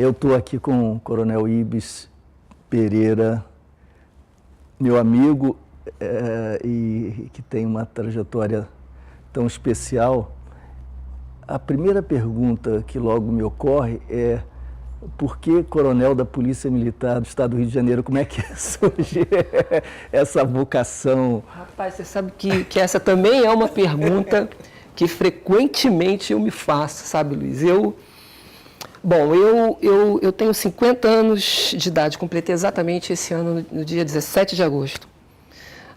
Eu estou aqui com o Coronel Ibis Pereira, meu amigo, e que tem uma trajetória tão especial. A primeira pergunta que logo me ocorre é: por que coronel da Polícia Militar do Estado do Rio de Janeiro? Como é que surge essa vocação? Rapaz, você sabe que essa também é uma pergunta que frequentemente eu me faço, sabe, Luiz? Eu tenho 50 anos de idade, completei exatamente esse ano, no dia 17 de agosto.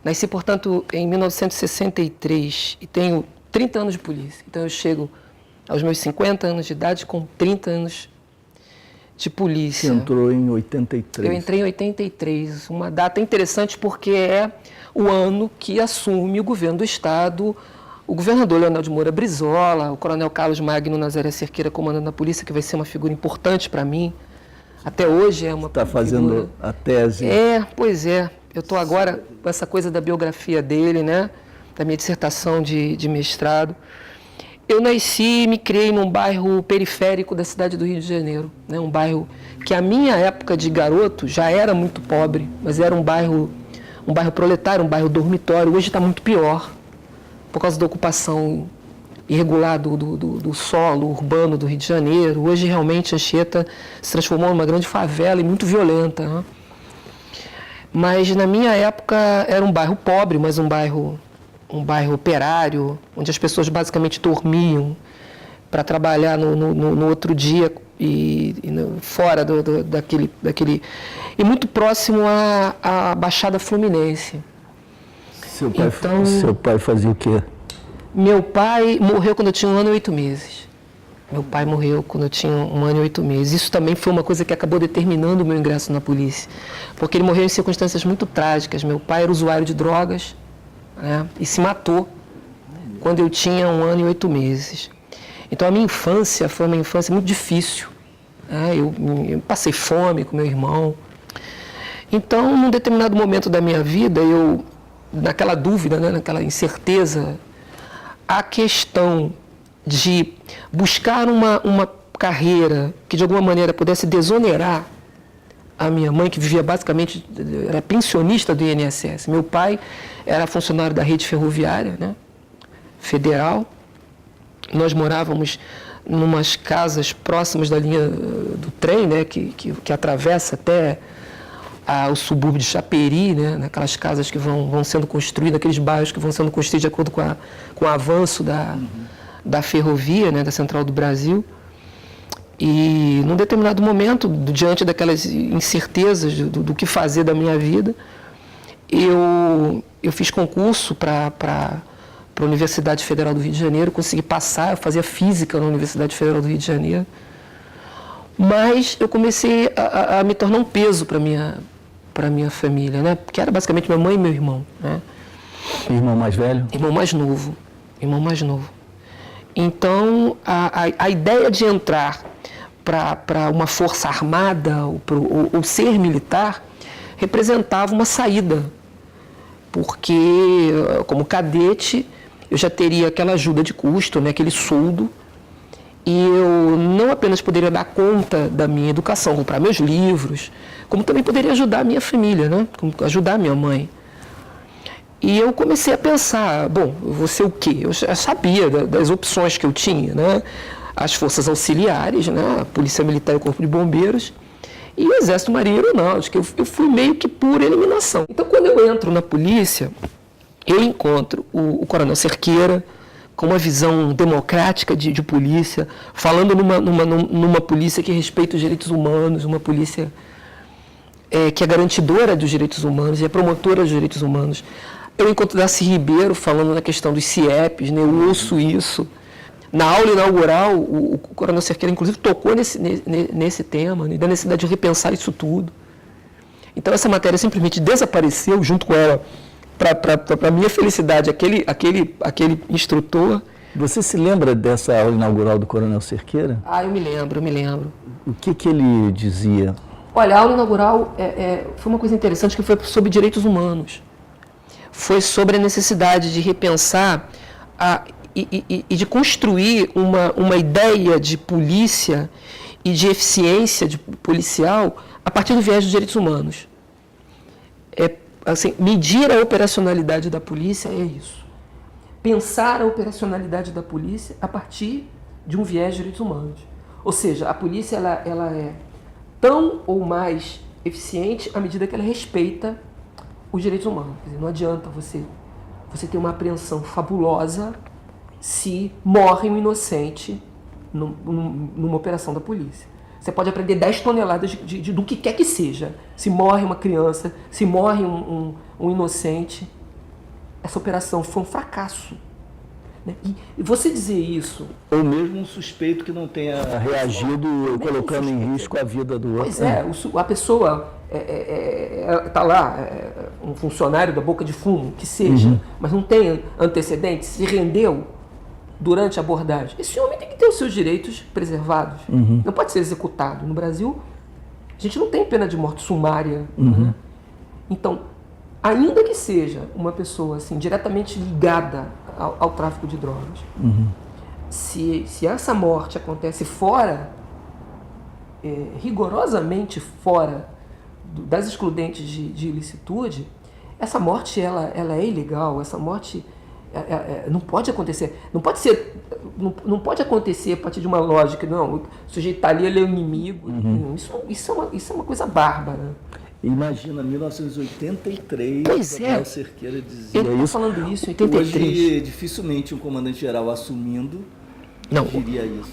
Nasci, portanto, em 1963 e tenho 30 anos de polícia. Então, eu chego aos meus 50 anos de idade com 30 anos de polícia. Você entrou em 83. Eu entrei em 83, uma data interessante porque é o ano que assume o governo do Estado, o governador Leonel de Moura Brizola, o coronel Carlos Magno Nazaré Cerqueira comandando a polícia, que vai ser uma figura importante para mim. Até hoje é uma Está fazendo a tese. Pois é. Eu estou agora com essa coisa da biografia dele, né? Da minha dissertação de mestrado. Eu nasci e me criei num bairro periférico da cidade do Rio de Janeiro, né? Um bairro que, à minha época de garoto, já era muito pobre, mas era um bairro proletário, um bairro dormitório. Hoje está muito pior, por causa da ocupação irregular do solo urbano do Rio de Janeiro. Hoje, realmente, Anchieta se transformou numa grande favela e muito violenta, né? Mas, na minha época, era um bairro pobre, mas um bairro operário, onde as pessoas basicamente dormiam para trabalhar no outro dia fora daquele... E muito próximo à Baixada Fluminense. Seu pai fazia o quê? Meu pai morreu quando eu tinha 1 ano e 8 meses. Meu pai morreu quando eu tinha 1 ano e 8 meses. Isso também foi uma coisa que acabou determinando o meu ingresso na polícia, porque ele morreu em circunstâncias muito trágicas. Meu pai era usuário de drogas, né, e se matou quando eu tinha 1 ano e 8 meses. Então, a minha infância foi uma infância muito difícil, né? Eu passei fome com meu irmão. Então, num determinado momento da minha vida, naquela dúvida, né, naquela incerteza, a questão de buscar uma carreira que, de alguma maneira, pudesse desonerar a minha mãe, que vivia basicamente, era pensionista do INSS. Meu pai era funcionário da rede ferroviária, né, federal. Nós morávamos em umas casas próximas da linha do trem, né, que atravessa até o subúrbio de Chaperi, né, naquelas casas que vão sendo construídas, aqueles bairros que vão sendo construídos de acordo com o avanço da ferrovia, né, da Central do Brasil. E, num determinado momento, diante daquelas incertezas do que fazer da minha vida, eu fiz concurso para a Universidade Federal do Rio de Janeiro, consegui passar, eu fazia física na Universidade Federal do Rio de Janeiro, mas eu comecei a me tornar um peso para minha família, né? Porque era basicamente minha mãe e meu irmão, né? Irmão mais velho? Irmão mais novo. Então, a ideia de entrar para uma força armada ou ser militar representava uma saída, porque, como cadete, eu já teria aquela ajuda de custo, né, aquele soldo, e eu não apenas poderia dar conta da minha educação, comprar meus livros, como também poderia ajudar a minha família, né, ajudar a minha mãe. E eu comecei a pensar, bom, eu vou ser o quê? Eu já sabia das opções que eu tinha, né? As forças auxiliares, né? A Polícia Militar e o Corpo de Bombeiros, e o Exército Marinha Aeronáutica. Eu fui meio que por eliminação. Então, quando eu entro na polícia, eu encontro o Coronel Cerqueira com uma visão democrática de polícia, falando numa polícia que respeita os direitos humanos, uma polícia que é garantidora dos direitos humanos e é promotora dos direitos humanos. Eu encontro Darcy Ribeiro falando na questão dos CIEPs, né? Eu ouço isso. Na aula inaugural, o Coronel Cerqueira, inclusive, tocou nesse tema, né? Da necessidade de repensar isso tudo. Então, essa matéria simplesmente desapareceu junto com ela. Para minha felicidade, aquele instrutor... Você se lembra dessa aula inaugural do Coronel Cerqueira? Eu me lembro. O que ele dizia? Olha, a aula inaugural foi uma coisa interessante, que foi sobre direitos humanos. Foi sobre a necessidade de repensar e de construir uma ideia de polícia e de eficiência policial a partir do viés dos direitos humanos. Assim, medir a operacionalidade da polícia é isso. Pensar a operacionalidade da polícia a partir de um viés de direitos humanos. Ou seja, a polícia ela é tão ou mais eficiente à medida que ela respeita os direitos humanos. Quer dizer, não adianta você ter uma apreensão fabulosa se morre um inocente numa operação da polícia. Você pode apreender 10 toneladas do que quer que seja. Se morre uma criança, se morre um inocente, essa operação foi um fracasso. Né? E você dizer isso... Ou mesmo um suspeito que não tenha reagido colocando em risco a vida do outro. Pois é, a pessoa está lá, um funcionário da boca de fumo, que seja, mas não tem antecedentes, se rendeu durante a abordagem. Esse homem tem que ter os seus direitos preservados. Não pode ser executado. No Brasil, a gente não tem pena de morte sumária. Né? Então, ainda que seja uma pessoa assim, diretamente ligada ao tráfico de drogas, se essa morte acontece fora, rigorosamente fora das excludentes de ilicitude, essa morte ela é ilegal, essa morte não pode acontecer. Não pode acontecer a partir de uma lógica, não, o sujeito está ali, ele é o inimigo. Isso é uma coisa bárbara. Imagina, 1983, pois é. O Cerqueira dizia ele está falando isso em 83. Hoje, dificilmente um comandante-geral assumindo diria isso.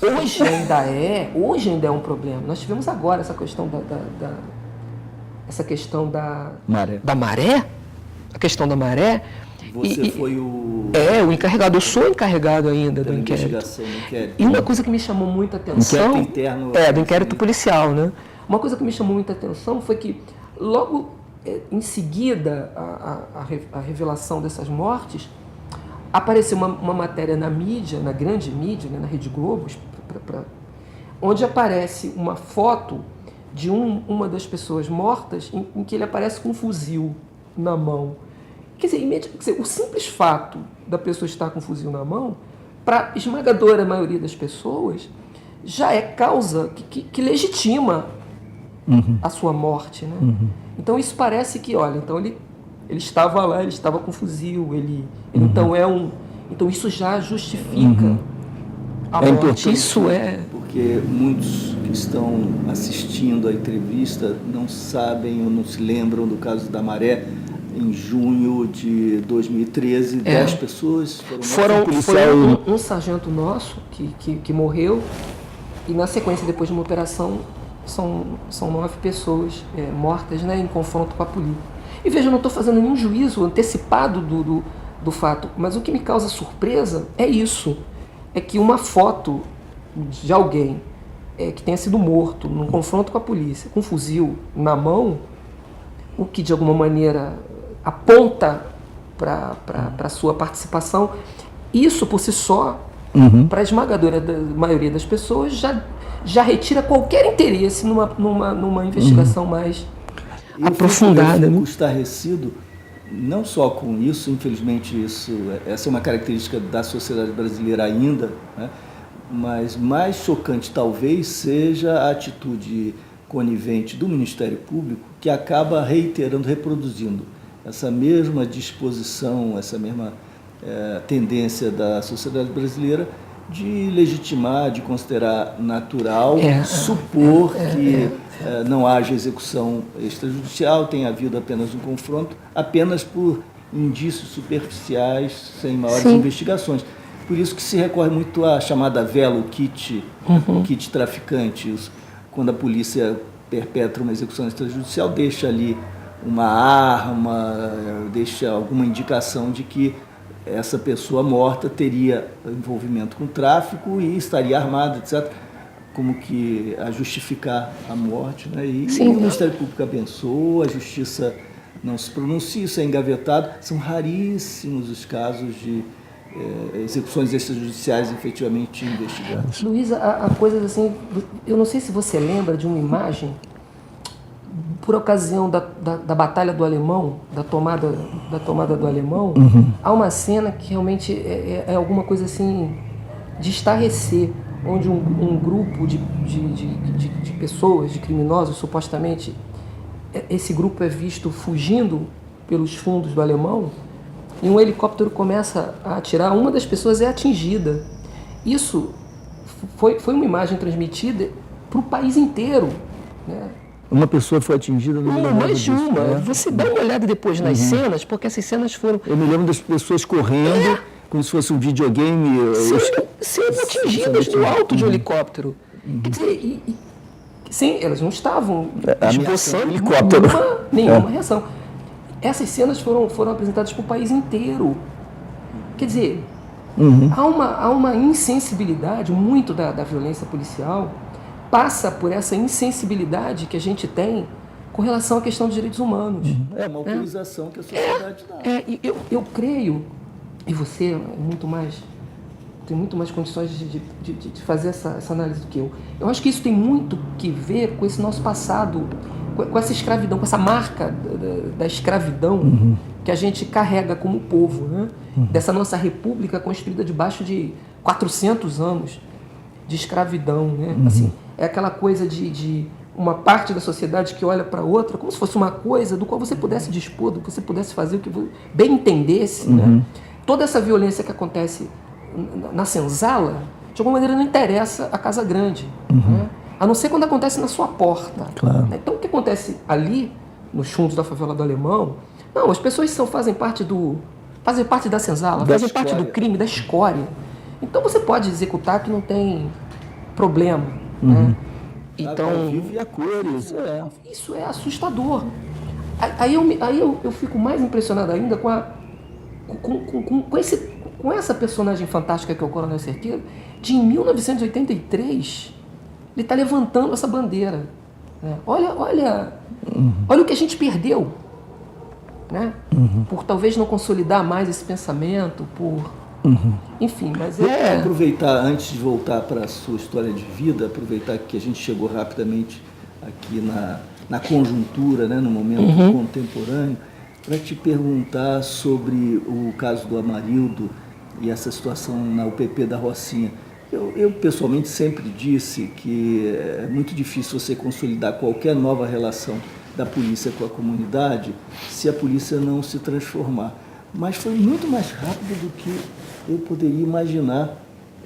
Hoje ainda é um problema. Nós tivemos agora essa questão da maré, a questão da maré. Você foi o encarregado. Eu sou encarregado ainda do inquérito. E uma coisa que me chamou muita atenção... Inquérito interno... do inquérito policial, né? Uma coisa que me chamou muita atenção foi que, logo em seguida a revelação dessas mortes, apareceu uma matéria na mídia, na grande mídia, né, na Rede Globo, onde aparece uma foto de uma das pessoas mortas em que ele aparece com um fuzil na mão. Quer dizer, o simples fato da pessoa estar com um fuzil na mão, para a esmagadora maioria das pessoas, já é causa que legitima a sua morte. Né? Então isso parece que, olha, então ele estava lá, ele estava com um fuzil, então isso já justifica a morte. Isso porque muitos que estão assistindo a entrevista não sabem ou não se lembram do caso da Maré. Em junho de 2013, 10 pessoas foram mortas. Foi um sargento nosso que morreu, e na sequência, depois de uma operação, são 9 pessoas mortas, né, em confronto com a polícia. E veja, eu não estou fazendo nenhum juízo antecipado do fato, mas o que me causa surpresa é isso, é que uma foto de alguém que tenha sido morto num confronto com a polícia, com um fuzil na mão, o que de alguma maneira aponta para a sua participação, isso por si só, para a esmagadora maioria das pessoas, já retira qualquer interesse numa investigação mais aprofundada. Eu fico estarrecido, não só com isso, infelizmente essa é uma característica da sociedade brasileira ainda, né? Mas mais chocante talvez seja a atitude conivente do Ministério Público, que acaba reproduzindo essa mesma disposição, essa mesma tendência da sociedade brasileira de legitimar, de considerar natural, supor que não haja execução extrajudicial, tenha havido apenas um confronto, apenas por indícios superficiais, sem maiores investigações. Por isso que se recorre muito à chamada vela, o kit traficante. Quando a polícia perpetra uma execução extrajudicial, deixa ali uma arma, deixa alguma indicação de que essa pessoa morta teria envolvimento com tráfico e estaria armada, etc., como que a justificar a morte. Né? E o Ministério Público abençoa, a Justiça não se pronuncia, isso é engavetado. São raríssimos os casos de execuções extrajudiciais efetivamente investigadas. Luísa, há coisas assim, eu não sei se você lembra de uma imagem, por ocasião da Batalha do Alemão, da tomada do Alemão, há uma cena que realmente é alguma coisa assim de estarrecer. onde um grupo de pessoas, de criminosos, supostamente, esse grupo é visto fugindo pelos fundos do Alemão, e um helicóptero começa a atirar, uma das pessoas é atingida. Isso foi uma imagem transmitida para o país inteiro, né? Uma pessoa foi atingida no meio mais de disso, uma. né? Você dá uma olhada depois nas cenas, porque essas cenas foram... Eu me lembro das pessoas correndo, como se fosse um videogame. Sendo atingidas do alto de um helicóptero. Quer dizer, sim, elas não estavam esboçando nenhuma reação. Essas cenas foram apresentadas para o país inteiro. Quer dizer, há uma insensibilidade, muito da violência policial passa por essa insensibilidade que a gente tem com relação à questão dos direitos humanos. É uma autorização que a sociedade dá. Eu creio, e você tem muito mais condições de fazer essa análise do que eu. Eu acho que isso tem muito que ver com esse nosso passado, com essa escravidão, com essa marca da escravidão que a gente carrega como povo, né? Dessa nossa república construída debaixo de 400 anos de escravidão, né? Assim, é aquela coisa de uma parte da sociedade que olha para outra como se fosse uma coisa do qual você pudesse dispor, do que você pudesse fazer o que bem entendesse, né? Toda essa violência que acontece na senzala, de alguma maneira não interessa a Casa Grande, né? A não ser quando acontece na sua porta. Claro. Então, o que acontece ali, nos fundos da favela do Alemão, não, as pessoas fazem parte da senzala, fazem parte do crime, da escória. Então, você pode executar que não tem problema, né? Então, vivo e a cores. Isso é assustador. Aí eu fico mais impressionado ainda com essa personagem fantástica que é o Coronel Cerqueiro, de em 1983, ele está levantando essa bandeira, né? Olha o que a gente perdeu, né? Por talvez não consolidar mais esse pensamento, enfim, mas Aproveitar, antes de voltar para a sua história de vida, aproveitar que a gente chegou rapidamente aqui na conjuntura, né, no momento contemporâneo, para te perguntar sobre o caso do Amarildo e essa situação na UPP da Rocinha. Eu pessoalmente sempre disse que é muito difícil você consolidar qualquer nova relação da polícia com a comunidade se a polícia não se transformar. Mas foi muito mais rápido do que eu poderia imaginar.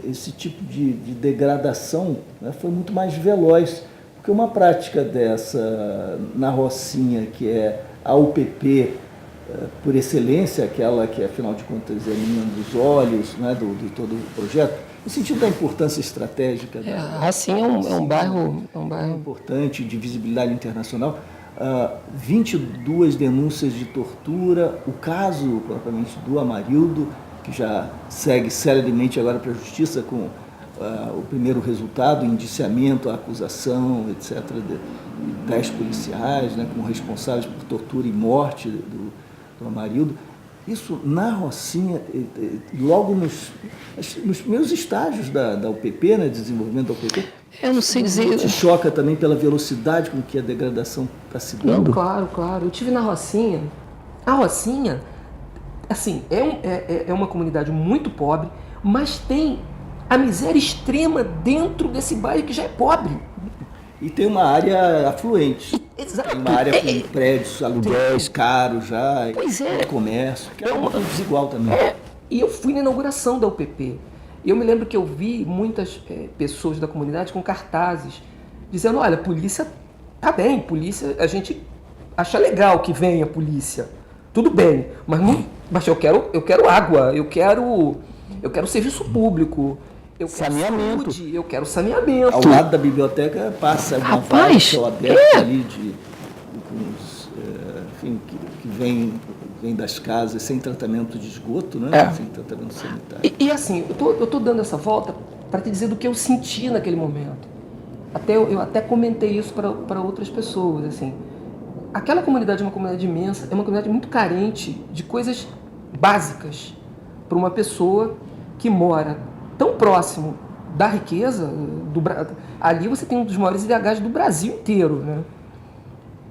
Esse tipo de degradação, né, foi muito mais veloz. Porque uma prática dessa na Rocinha, que é a UPP, por excelência, aquela que, afinal de contas, é a menina dos olhos, né, de todo o projeto, no sentido da importância estratégica. A Rocinha é um bairro importante, de visibilidade internacional. 22 denúncias de tortura, o caso, propriamente, do Amarildo, que já segue celeremente agora para a justiça com o primeiro resultado, indiciamento, a acusação, etc., de 10 policiais, né, como responsáveis por tortura e morte do Amarildo. Isso na Rocinha, logo nos primeiros estágios da UPP, né, desenvolvimento da UPP. Eu não sei dizer. Te choca também pela velocidade com que a degradação está se dando? Não, claro. Eu estive na Rocinha. A Rocinha, assim, é uma comunidade muito pobre, mas tem a miséria extrema dentro desse bairro que já é pobre. E tem uma área afluente. Exato. Tem uma área com prédios, aluguéis caros já, comércio, que é muito desigual também. E eu fui na inauguração da UPP. E eu me lembro que eu vi muitas pessoas da comunidade com cartazes dizendo, olha, polícia tá bem, polícia, a gente acha legal que venha a polícia. Tudo bem, mas eu quero água, eu quero serviço público. Eu quero saneamento. Saúde, eu quero saneamento. Ao lado da biblioteca passa uma vaga aberta ali que vem das casas sem tratamento de esgoto, né? Sem tratamento sanitário. E assim, eu tô dando essa volta para te dizer do que eu senti naquele momento. Eu até comentei isso para outras pessoas, assim. Aquela comunidade é uma comunidade imensa, é uma comunidade muito carente de coisas básicas para uma pessoa que mora tão próximo da riqueza, ali você tem um dos maiores IDHs do Brasil inteiro, né?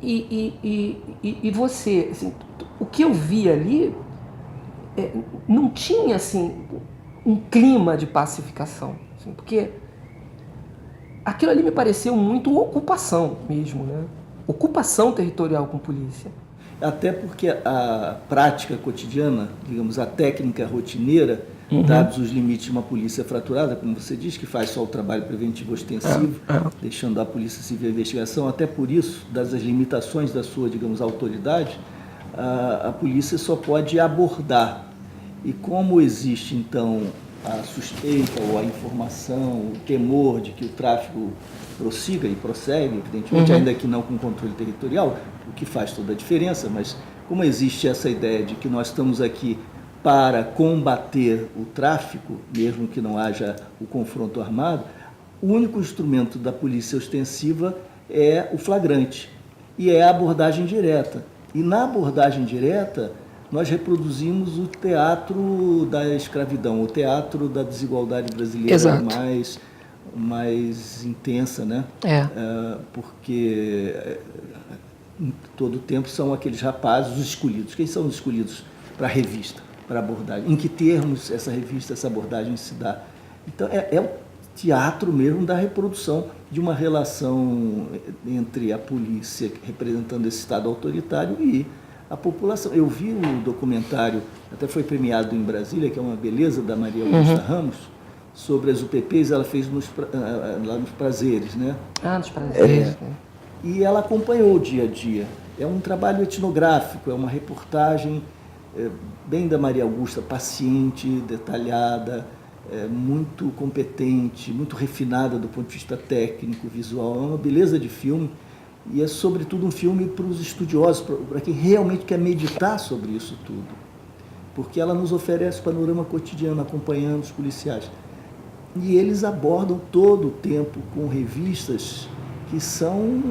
E você, assim, o que eu vi ali não tinha, assim, um clima de pacificação, assim, porque aquilo ali me pareceu muito ocupação mesmo, né? Ocupação territorial com polícia. Até porque a prática cotidiana, digamos, a técnica rotineira, dados os limites de uma polícia fraturada, como você diz, que faz só o trabalho preventivo ostensivo, deixando a polícia civil a investigação, até por isso, dadas as limitações da sua, digamos, autoridade, a polícia só pode abordar. E como existe, então, a suspeita ou a informação, o temor de que o tráfico prossiga e prossegue, evidentemente, ainda que não com controle territorial, o que faz toda a diferença, mas como existe essa ideia de que nós estamos aqui para combater o tráfico, mesmo que não haja o confronto armado, o único instrumento da polícia ostensiva é o flagrante, e é a abordagem direta. E na abordagem direta, nós reproduzimos o teatro da escravidão, o teatro da desigualdade brasileira mais intensa, né? Porque em todo o tempo são aqueles rapazes, os escolhidos. Quem são os escolhidos para a revista, para a abordagem? Em que termos essa revista, essa abordagem se dá? Então, é o teatro mesmo da reprodução de uma relação entre a polícia, representando esse Estado autoritário, e a população. Eu vi o documentário, até foi premiado em Brasília, que é uma beleza, da Maria Augusta Ramos, sobre as UPPs, ela fez lá nos Prazeres, né? Nos Prazeres. E ela acompanhou o dia a dia. É um trabalho etnográfico, é uma reportagem bem da Maria Augusta, paciente, detalhada, muito competente, muito refinada do ponto de vista técnico, visual. É uma beleza de filme. E é, sobretudo, um filme para os estudiosos, para quem realmente quer meditar sobre isso tudo. Porque ela nos oferece o panorama cotidiano, acompanhando os policiais. E eles abordam todo o tempo com revistas que são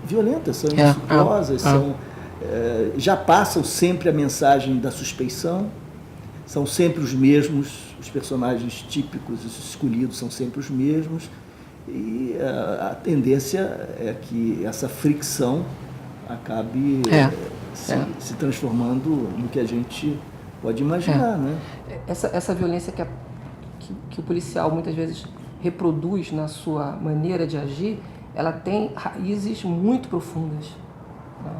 violentas, são insultuosas, já passam sempre a mensagem da suspeição, são sempre os mesmos, os personagens típicos, os escolhidos são sempre os mesmos. E a tendência é que essa fricção acabe se transformando no que a gente pode imaginar, né? Essa violência que o policial muitas vezes reproduz na sua maneira de agir, ela tem raízes muito profundas.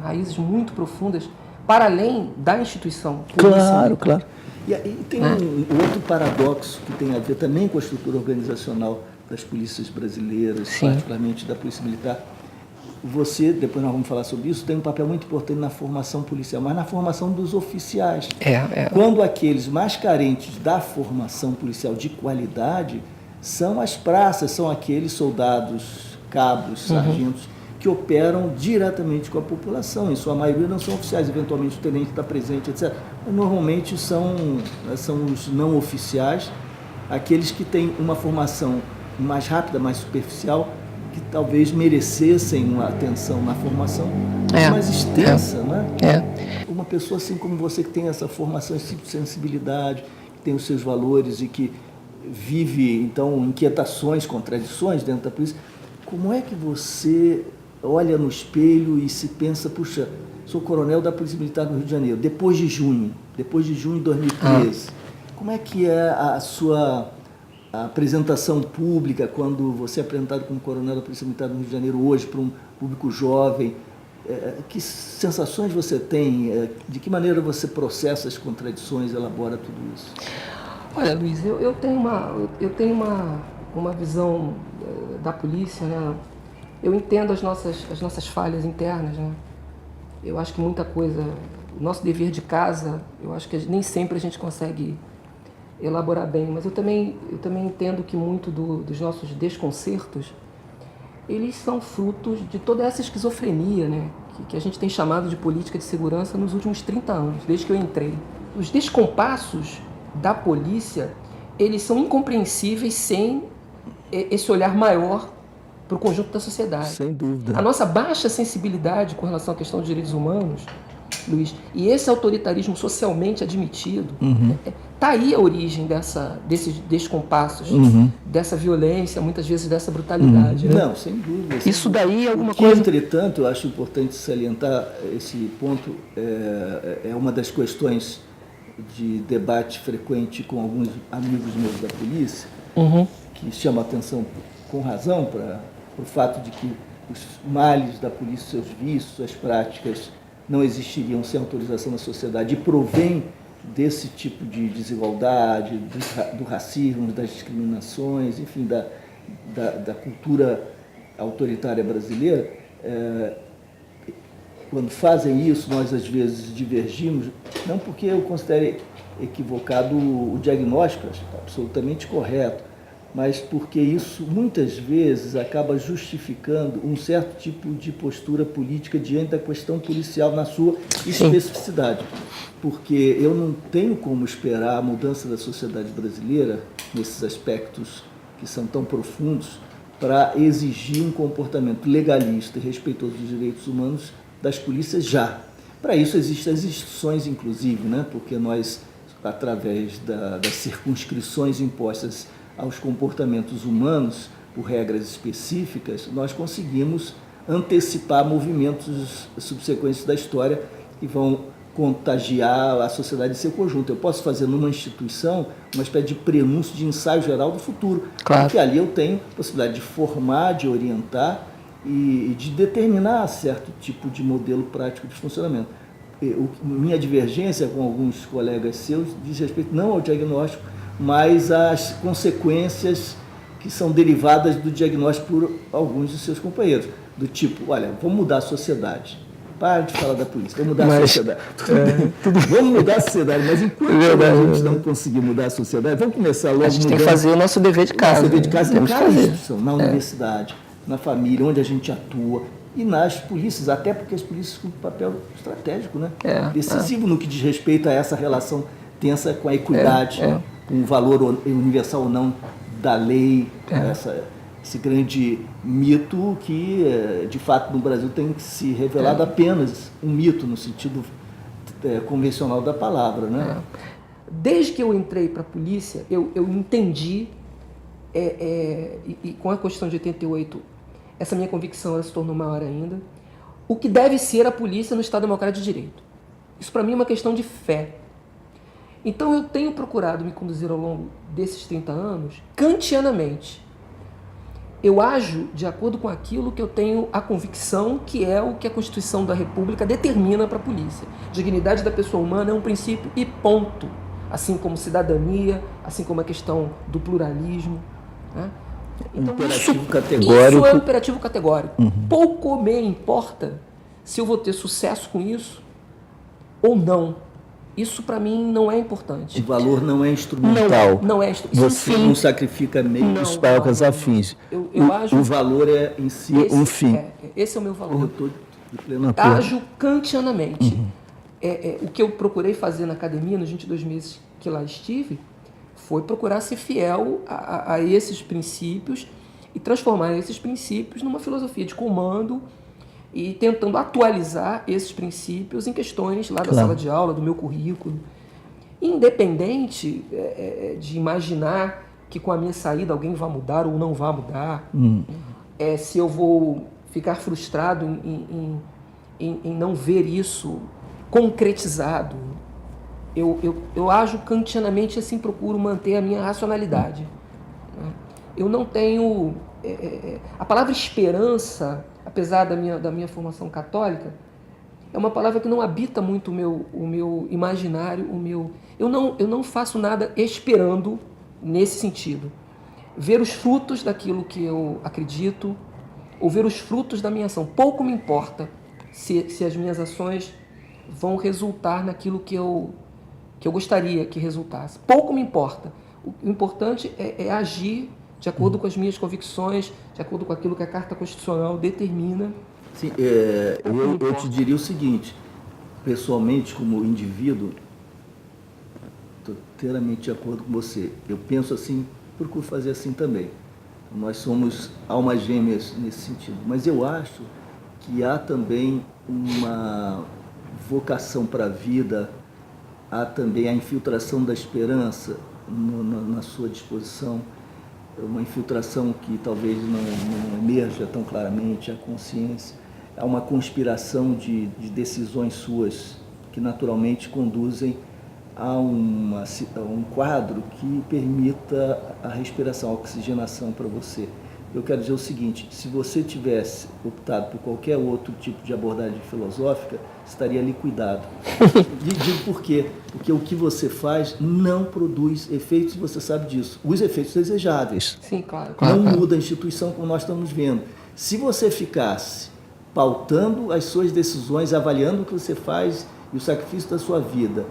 Raízes muito profundas, para além da instituição policial. Claro. E tem um outro paradoxo que tem a ver também com a estrutura organizacional das polícias brasileiras, particularmente da Polícia Militar. Você, depois nós vamos falar sobre isso, tem um papel muito importante na formação policial, mas na formação dos oficiais. Quando aqueles mais carentes da formação policial de qualidade são as praças, são aqueles soldados, cabos, sargentos, que operam diretamente com a população. Em sua maioria não são oficiais, eventualmente o tenente está presente, etc. Mas normalmente são os não oficiais, aqueles que têm uma formação mais rápida, mais superficial, que talvez merecessem uma atenção na formação mais extensa, né? Uma pessoa assim como você, que tem essa formação, esse tipo de sensibilidade, que tem os seus valores e que vive, então, inquietações, contradições dentro da polícia, como é que você olha no espelho e se pensa, puxa, sou coronel da Polícia Militar do Rio de Janeiro, depois de junho de 2013, como é que é a sua apresentação pública, quando você é apresentado como coronel da Polícia Militar do Rio de Janeiro hoje para um público jovem? Que sensações você tem? De que maneira você processa as contradições, elabora tudo isso? Olha, Luiz, eu tenho uma visão da polícia, né? Eu entendo as nossas falhas internas, né? Eu acho que muita coisa, o nosso dever de casa, eu acho que nem sempre a gente consegue elaborar bem, mas eu também entendo que muito dos nossos desconcertos, eles são frutos de toda essa esquizofrenia, né, que a gente tem chamado de política de segurança nos últimos 30 anos, desde que eu entrei. Os descompassos da polícia, eles são incompreensíveis sem esse olhar maior para o conjunto da sociedade. Sem dúvida. A nossa baixa sensibilidade com relação à questão dos direitos humanos, Luiz, e esse autoritarismo socialmente admitido, está aí a origem desses descompassos, dessa violência, muitas vezes dessa brutalidade. Né? Não, sem dúvida. Isso daí é alguma coisa... coisa... Entretanto, eu acho importante salientar esse ponto, é uma das questões de debate frequente com alguns amigos meus da polícia, que chama a atenção com razão para o fato de que os males da polícia, seus vícios, suas práticas não existiriam sem autorização da sociedade e provém desse tipo de desigualdade, do racismo, das discriminações, enfim, da cultura autoritária brasileira. Quando fazem isso, nós às vezes divergimos, não porque eu considere equivocado o diagnóstico, acho absolutamente correto, mas porque isso muitas vezes acaba justificando um certo tipo de postura política diante da questão policial na sua especificidade. Porque eu não tenho como esperar a mudança da sociedade brasileira, nesses aspectos que são tão profundos, para exigir um comportamento legalista e respeitoso dos direitos humanos das polícias já. Para isso existem as instituições, inclusive, né? Porque nós, através das circunscrições impostas aos comportamentos humanos, por regras específicas, nós conseguimos antecipar movimentos subsequentes da história que vão contagiar a sociedade em seu conjunto. Eu posso fazer numa instituição uma espécie de prenúncio de ensaio geral do futuro, claro. Porque ali eu tenho a possibilidade de formar, de orientar e de determinar certo tipo de modelo prático de funcionamento. Minha divergência com alguns colegas seus diz respeito não ao diagnóstico, mas às consequências que são derivadas do diagnóstico por alguns de seus companheiros. Do tipo, olha, vamos mudar a sociedade. Para de falar da polícia, vamos mudar a sociedade. Vamos mudar a sociedade, mas enquanto a gente não conseguir mudar a sociedade, vamos começar logo. A gente tem que fazer o nosso dever de casa. Nosso dever de casa em cada instituição, na universidade, na família, onde a gente atua, e nas polícias, até porque as polícias cumprem um papel estratégico, né? Decisivo no que diz respeito a essa relação tensa com a equidade, com o valor universal ou não da lei, esse grande mito que, de fato, no Brasil tem que se revelado apenas um mito, no sentido convencional da palavra, né? Desde que eu entrei para a polícia, eu entendi, e com a Constituição de 88, essa minha convicção ela se tornou maior ainda, o que deve ser a polícia no Estado Democrático de Direito. Isso, para mim, é uma questão de fé. Então, eu tenho procurado me conduzir ao longo desses 30 anos kantianamente. Eu ajo de acordo com aquilo que eu tenho a convicção que é o que a Constituição da República determina para a polícia. Dignidade da pessoa humana é um princípio e ponto. Assim como cidadania, assim como a questão do pluralismo. Né? Então, isso é um imperativo categórico. Pouco me importa se eu vou ter sucesso com isso ou não. Isso, para mim, não é importante. O valor não é instrumental. Não é instrumental. Você não sacrifica meios para alcançar fins. O valor é, em si, um fim. Esse é o meu valor. Eu estou de pleno acordo. Ajo kantianamente. O que eu procurei fazer na academia, nos 22 meses que lá estive, foi procurar ser fiel a esses princípios e transformar esses princípios numa filosofia de comando e tentando atualizar esses princípios em questões lá da sala de aula, do meu currículo. Independente de imaginar que com a minha saída alguém vai mudar ou não vai mudar, se eu vou ficar frustrado em não ver isso concretizado. Eu ajo kantianamente, assim, procuro manter a minha racionalidade. Eu não tenho... a palavra esperança, apesar da minha formação católica, é uma palavra que não habita muito o meu imaginário, eu não faço nada esperando nesse sentido. Ver os frutos daquilo que eu acredito, ou ver os frutos da minha ação. Pouco me importa se as minhas ações vão resultar naquilo que eu gostaria que resultasse. Pouco me importa. O importante é agir de acordo com as minhas convicções, de acordo com aquilo que a Carta Constitucional determina. Sim, eu te diria o seguinte, pessoalmente, como indivíduo, estou inteiramente de acordo com você. Eu penso assim, procuro fazer assim também. Nós somos almas gêmeas nesse sentido. Mas eu acho que há também uma vocação para a vida, há também a infiltração da esperança na sua disposição, uma infiltração que talvez não emerja tão claramente, a consciência. Há uma conspiração de decisões suas que naturalmente conduzem a um quadro que permita a respiração, a oxigenação para você. eu quero dizer o seguinte, se você tivesse optado por qualquer outro tipo de abordagem filosófica, estaria liquidado. Digo por quê? Porque o que você faz não produz efeitos, e você sabe disso. Os efeitos desejáveis. Sim, claro. Não muda a instituição como nós estamos vendo. Se você ficasse pautando as suas decisões, avaliando o que você faz e o sacrifício da sua vida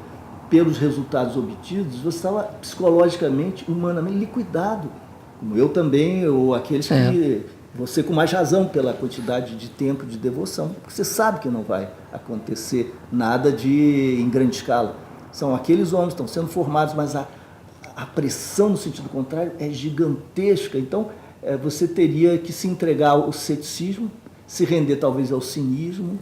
pelos resultados obtidos, você estava psicologicamente, humanamente liquidado. Como eu também, ou aqueles que... Você com mais razão pela quantidade de tempo de devoção, porque você sabe que não vai acontecer nada em grande escala. São aqueles homens que estão sendo formados, mas a pressão no sentido contrário é gigantesca. Então, você teria que se entregar ao ceticismo, se render talvez ao cinismo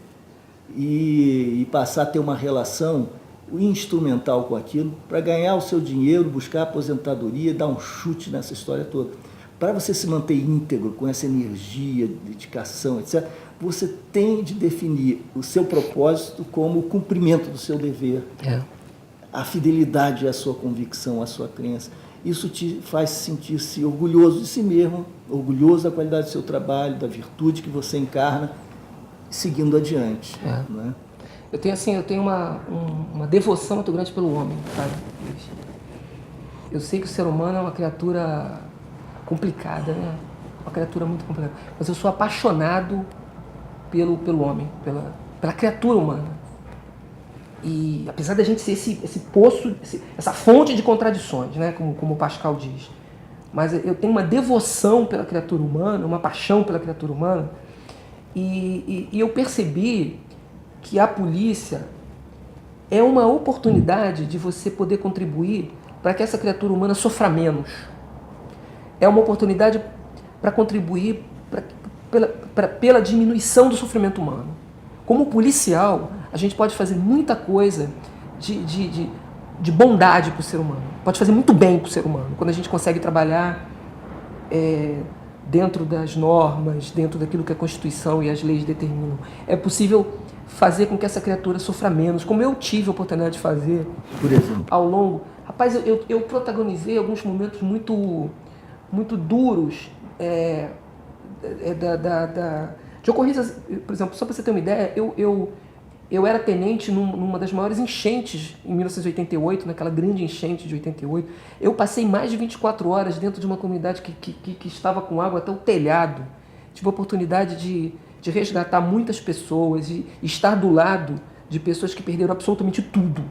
e passar a ter uma relação instrumental com aquilo para ganhar o seu dinheiro, buscar aposentadoria, dar um chute nessa história toda. Para você se manter íntegro com essa energia, dedicação, etc., você tem de definir o seu propósito como o cumprimento do seu dever. A fidelidade à sua convicção, à sua crença. Isso te faz sentir-se orgulhoso de si mesmo, orgulhoso da qualidade do seu trabalho, da virtude que você encarna, seguindo adiante. Né? Eu tenho uma devoção muito grande pelo homem, sabe? Eu sei que o ser humano é uma criatura complicada, né? Uma criatura muito complicada. Mas eu sou apaixonado pelo homem, pela criatura humana. E apesar da gente ser esse poço, essa fonte de contradições, né? Como o Pascal diz. Mas eu tenho uma devoção pela criatura humana, uma paixão pela criatura humana. E eu percebi que a polícia é uma oportunidade de você poder contribuir para que essa criatura humana sofra menos. É uma oportunidade para contribuir pela diminuição do sofrimento humano. Como policial, a gente pode fazer muita coisa de bondade para o ser humano. Pode fazer muito bem para o ser humano. Quando a gente consegue trabalhar dentro das normas, dentro daquilo que a Constituição e as leis determinam. É possível fazer com que essa criatura sofra menos, como eu tive a oportunidade de fazer. Por exemplo? Ao longo... Rapaz, eu protagonizei alguns momentos muito duros de ocorrências. Por exemplo, só para você ter uma ideia, eu era tenente numa das maiores enchentes em 1988, naquela grande enchente de 88. Eu passei mais de 24 horas dentro de uma comunidade que estava com água até o telhado. Tive a oportunidade de resgatar muitas pessoas e estar do lado de pessoas que perderam absolutamente tudo.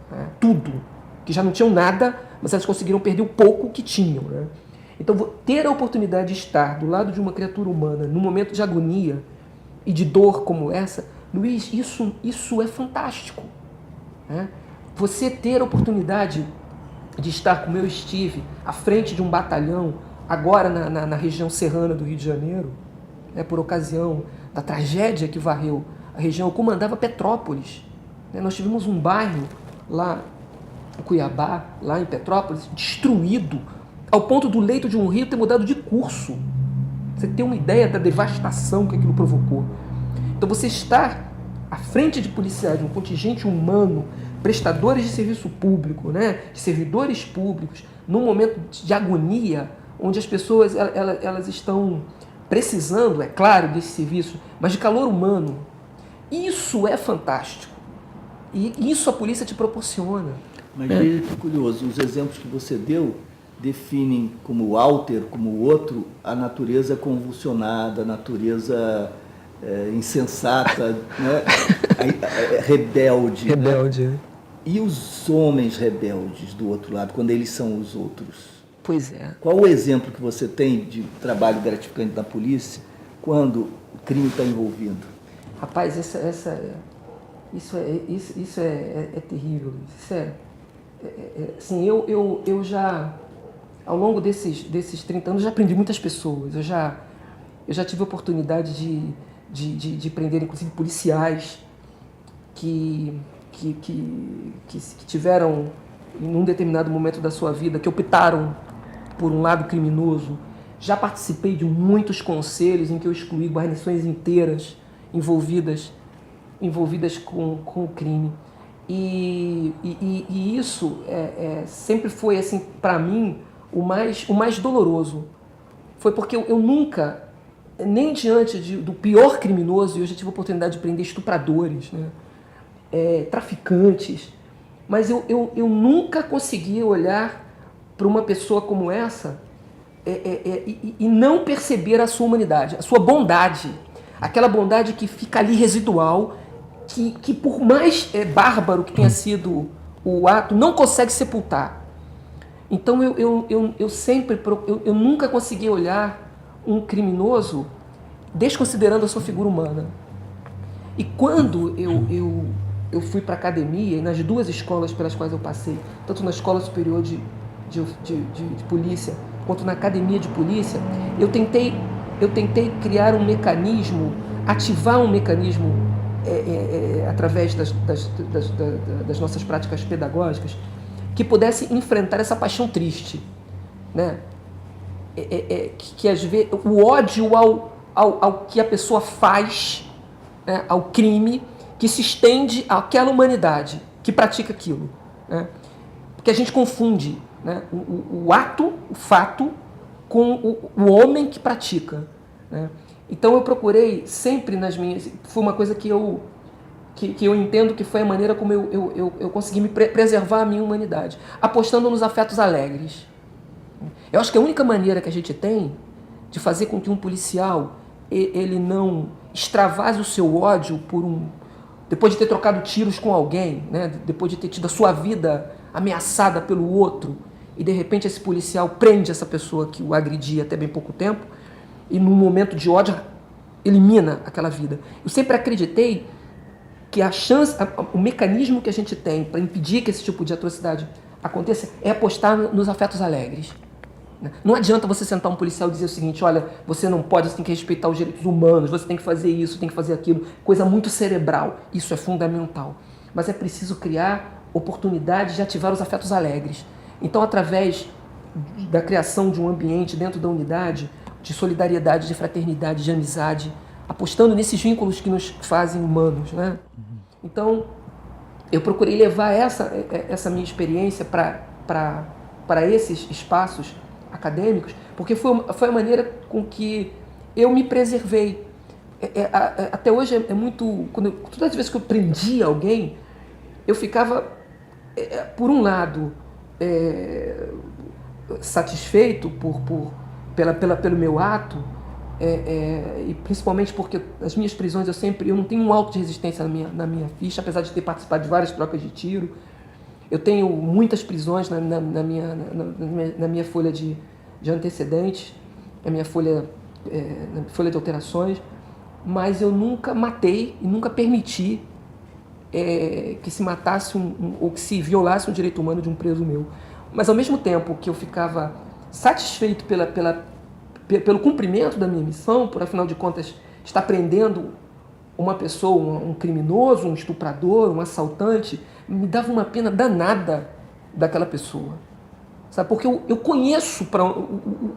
Né? Tudo. Que já não tinham nada, mas elas conseguiram perder o pouco que tinham. Né? Então, ter a oportunidade de estar do lado de uma criatura humana num momento de agonia e de dor como essa, Luiz, isso é fantástico. Né? Você ter a oportunidade de estar, como eu estive, à frente de um batalhão, agora na região serrana do Rio de Janeiro, né, por ocasião da tragédia que varreu a região, eu comandava Petrópolis. Né? Nós tivemos um bairro lá em Cuiabá, lá em Petrópolis, destruído, ao ponto do leito de um rio ter mudado de curso. Você tem uma ideia da devastação que aquilo provocou. Então você estar à frente de policiais, de um contingente humano, prestadores de serviço público, né, de servidores públicos, num momento de agonia, onde as pessoas elas estão precisando, é claro, desse serviço, mas de calor humano. Isso é fantástico. E isso a polícia te proporciona. Mas veja que curioso, os exemplos que você deu definem como o Walter, como o outro, a natureza convulsionada, a natureza insensata, né? Rebelde. Rebelde. Né? E os homens rebeldes do outro lado, quando eles são os outros? Pois é. Qual o exemplo que você tem de trabalho gratificante da polícia quando o crime está envolvido? Rapaz, isso é terrível. Isso assim, eu já, ao longo desses 30 anos, já aprendi muitas pessoas. Eu já tive a oportunidade de prender, inclusive, policiais que tiveram, em um determinado momento da sua vida, que optaram por um lado criminoso. Já participei de muitos conselhos em que eu excluí guarnições inteiras envolvidas com o crime. E isso sempre foi, assim, para mim, o mais doloroso. foi porque eu nunca, nem diante do pior criminoso, e eu já tive a oportunidade de prender estupradores, né, traficantes, mas eu nunca consegui olhar para uma pessoa como essa e não perceber a sua humanidade, a sua bondade, aquela bondade que fica ali residual, que por mais bárbaro que tenha sido o ato, não consegue sepultar. Então eu sempre, eu nunca consegui olhar um criminoso desconsiderando a sua figura humana. E quando eu fui para a academia, e nas duas escolas pelas quais eu passei, tanto na Escola Superior de Polícia, quanto na Academia de Polícia, eu tentei criar um mecanismo, ativar um mecanismo através das nossas práticas pedagógicas, que pudesse enfrentar essa paixão triste, né? Que às vezes o ódio ao que a pessoa faz, né, ao crime, que se estende àquela humanidade que pratica aquilo, né? Porque a gente confunde, né, o ato, o fato, com o homem que pratica, né? Então eu procurei sempre nas minhas... Foi uma coisa que eu entendo que foi a maneira como eu consegui me preservar a minha humanidade, apostando nos afetos alegres. Eu acho que a única maneira que a gente tem de fazer com que um policial ele não extravase o seu ódio depois de ter trocado tiros com alguém, né, depois de ter tido a sua vida ameaçada pelo outro, e de repente esse policial prende essa pessoa que o agredia até bem pouco tempo, e num momento de ódio elimina aquela vida. Eu sempre acreditei que o mecanismo que a gente tem para impedir que esse tipo de atrocidade aconteça é apostar nos afetos alegres. Não adianta você sentar um policial e dizer o seguinte: olha, você não pode, você tem que respeitar os direitos humanos, você tem que fazer isso, tem que fazer aquilo, coisa muito cerebral. Isso é fundamental. Mas é preciso criar oportunidades de ativar os afetos alegres. Então, através da criação de um ambiente dentro da unidade, de solidariedade, de fraternidade, de amizade, apostando nesses vínculos que nos fazem humanos, né? Então, eu procurei levar essa minha experiência para esses espaços acadêmicos, porque foi a maneira com que eu me preservei. Até hoje é muito... Todas as vezes que eu prendia alguém, eu ficava, por um lado, satisfeito pelo meu ato, e principalmente porque as minhas prisões eu não tenho um auto de resistência na minha ficha, apesar de ter participado de várias trocas de tiro. Eu tenho muitas prisões na minha folha de antecedentes, na minha folha de alterações, mas eu nunca matei e nunca permiti que se matasse ou que se violasse um direito humano de um preso meu. Mas ao mesmo tempo que eu ficava satisfeito pelo cumprimento da minha missão, por afinal de contas estar prendendo uma pessoa, um criminoso, um estuprador, um assaltante, me dava uma pena danada daquela pessoa, sabe? Porque eu conheço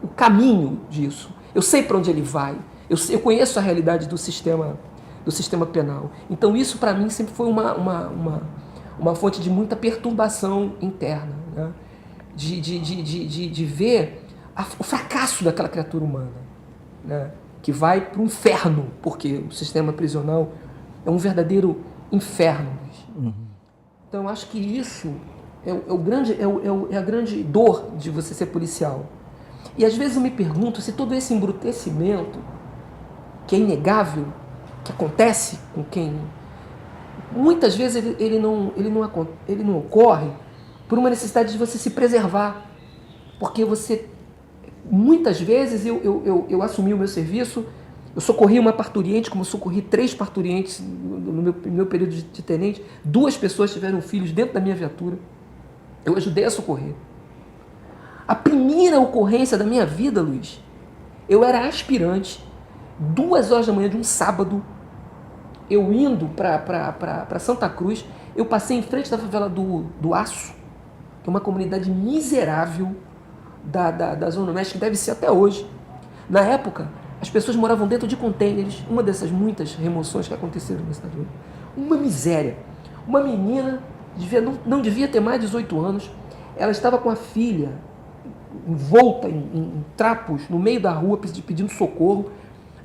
o caminho disso, eu sei para onde ele vai, eu conheço a realidade do sistema penal. Então isso para mim sempre foi uma fonte de muita perturbação interna, né? De ver o fracasso daquela criatura humana, né? Que vai para o inferno, porque o sistema prisional é um verdadeiro inferno. Uhum. Então eu acho que isso é a grande dor de você ser policial. E às vezes eu me pergunto se todo esse embrutecimento, que é inegável, que acontece com quem... Muitas vezes ele não ocorre por uma necessidade de você se preservar. Porque você... Muitas vezes eu assumi o meu serviço, eu socorri uma parturiente, como eu socorri 3 parturientes no meu período de tenente. 2 pessoas tiveram filhos dentro da minha viatura. Eu ajudei a socorrer. A primeira ocorrência da minha vida, Luiz, eu era aspirante, 2 horas da manhã de um sábado, eu indo para Santa Cruz, eu passei em frente da favela do Aço, que é uma comunidade miserável da Zona Oeste, que deve ser até hoje. Na época, as pessoas moravam dentro de contêineres, uma dessas muitas remoções que aconteceram na cidade. Uma miséria. Uma menina não devia ter mais de 18 anos, ela estava com a filha envolta em trapos no meio da rua pedindo socorro.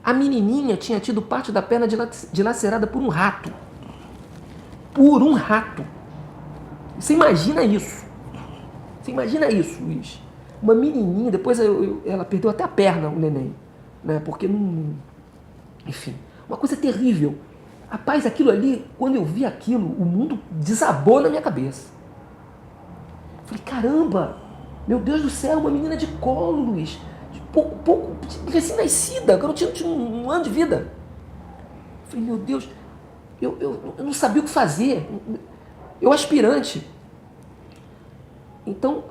A menininha tinha tido parte da perna dilacerada por um rato. Por um rato. Você imagina isso? Você imagina isso, Luiz? Uma menininha, depois ela perdeu até a perna, o neném. Né? Porque não... Enfim, uma coisa terrível. Rapaz, aquilo ali, quando eu vi aquilo, o mundo desabou na minha cabeça. Falei, caramba, meu Deus do céu, uma menina de colo, Luiz. Pouco recém-nascida, garotinha tinha um ano de vida. Falei, meu Deus, eu não sabia o que fazer. Eu aspirante. Então,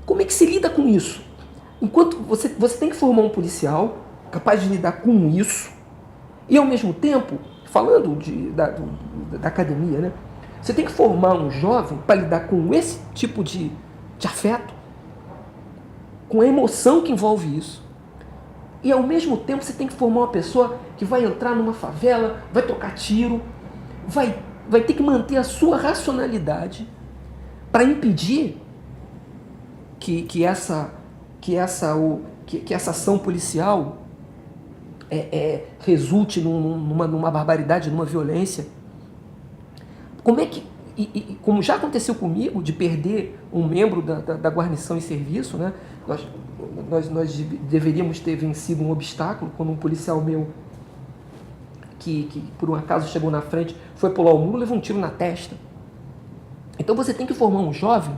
como é que se lida com isso? Enquanto você tem que formar um policial capaz de lidar com isso e, ao mesmo tempo, falando da academia, né? Você tem que formar um jovem para lidar com esse tipo de afeto, com a emoção que envolve isso. E, ao mesmo tempo, você tem que formar uma pessoa que vai entrar numa favela, vai trocar tiro, vai ter que manter a sua racionalidade para impedir que essa ação policial resulte numa barbaridade, numa violência. Como é que, como já aconteceu comigo, de perder um membro da guarnição em serviço, né? Nós deveríamos ter vencido um obstáculo quando um policial meu, que por um acaso chegou na frente, foi pular o muro, levou um tiro na testa. Então você tem que formar um jovem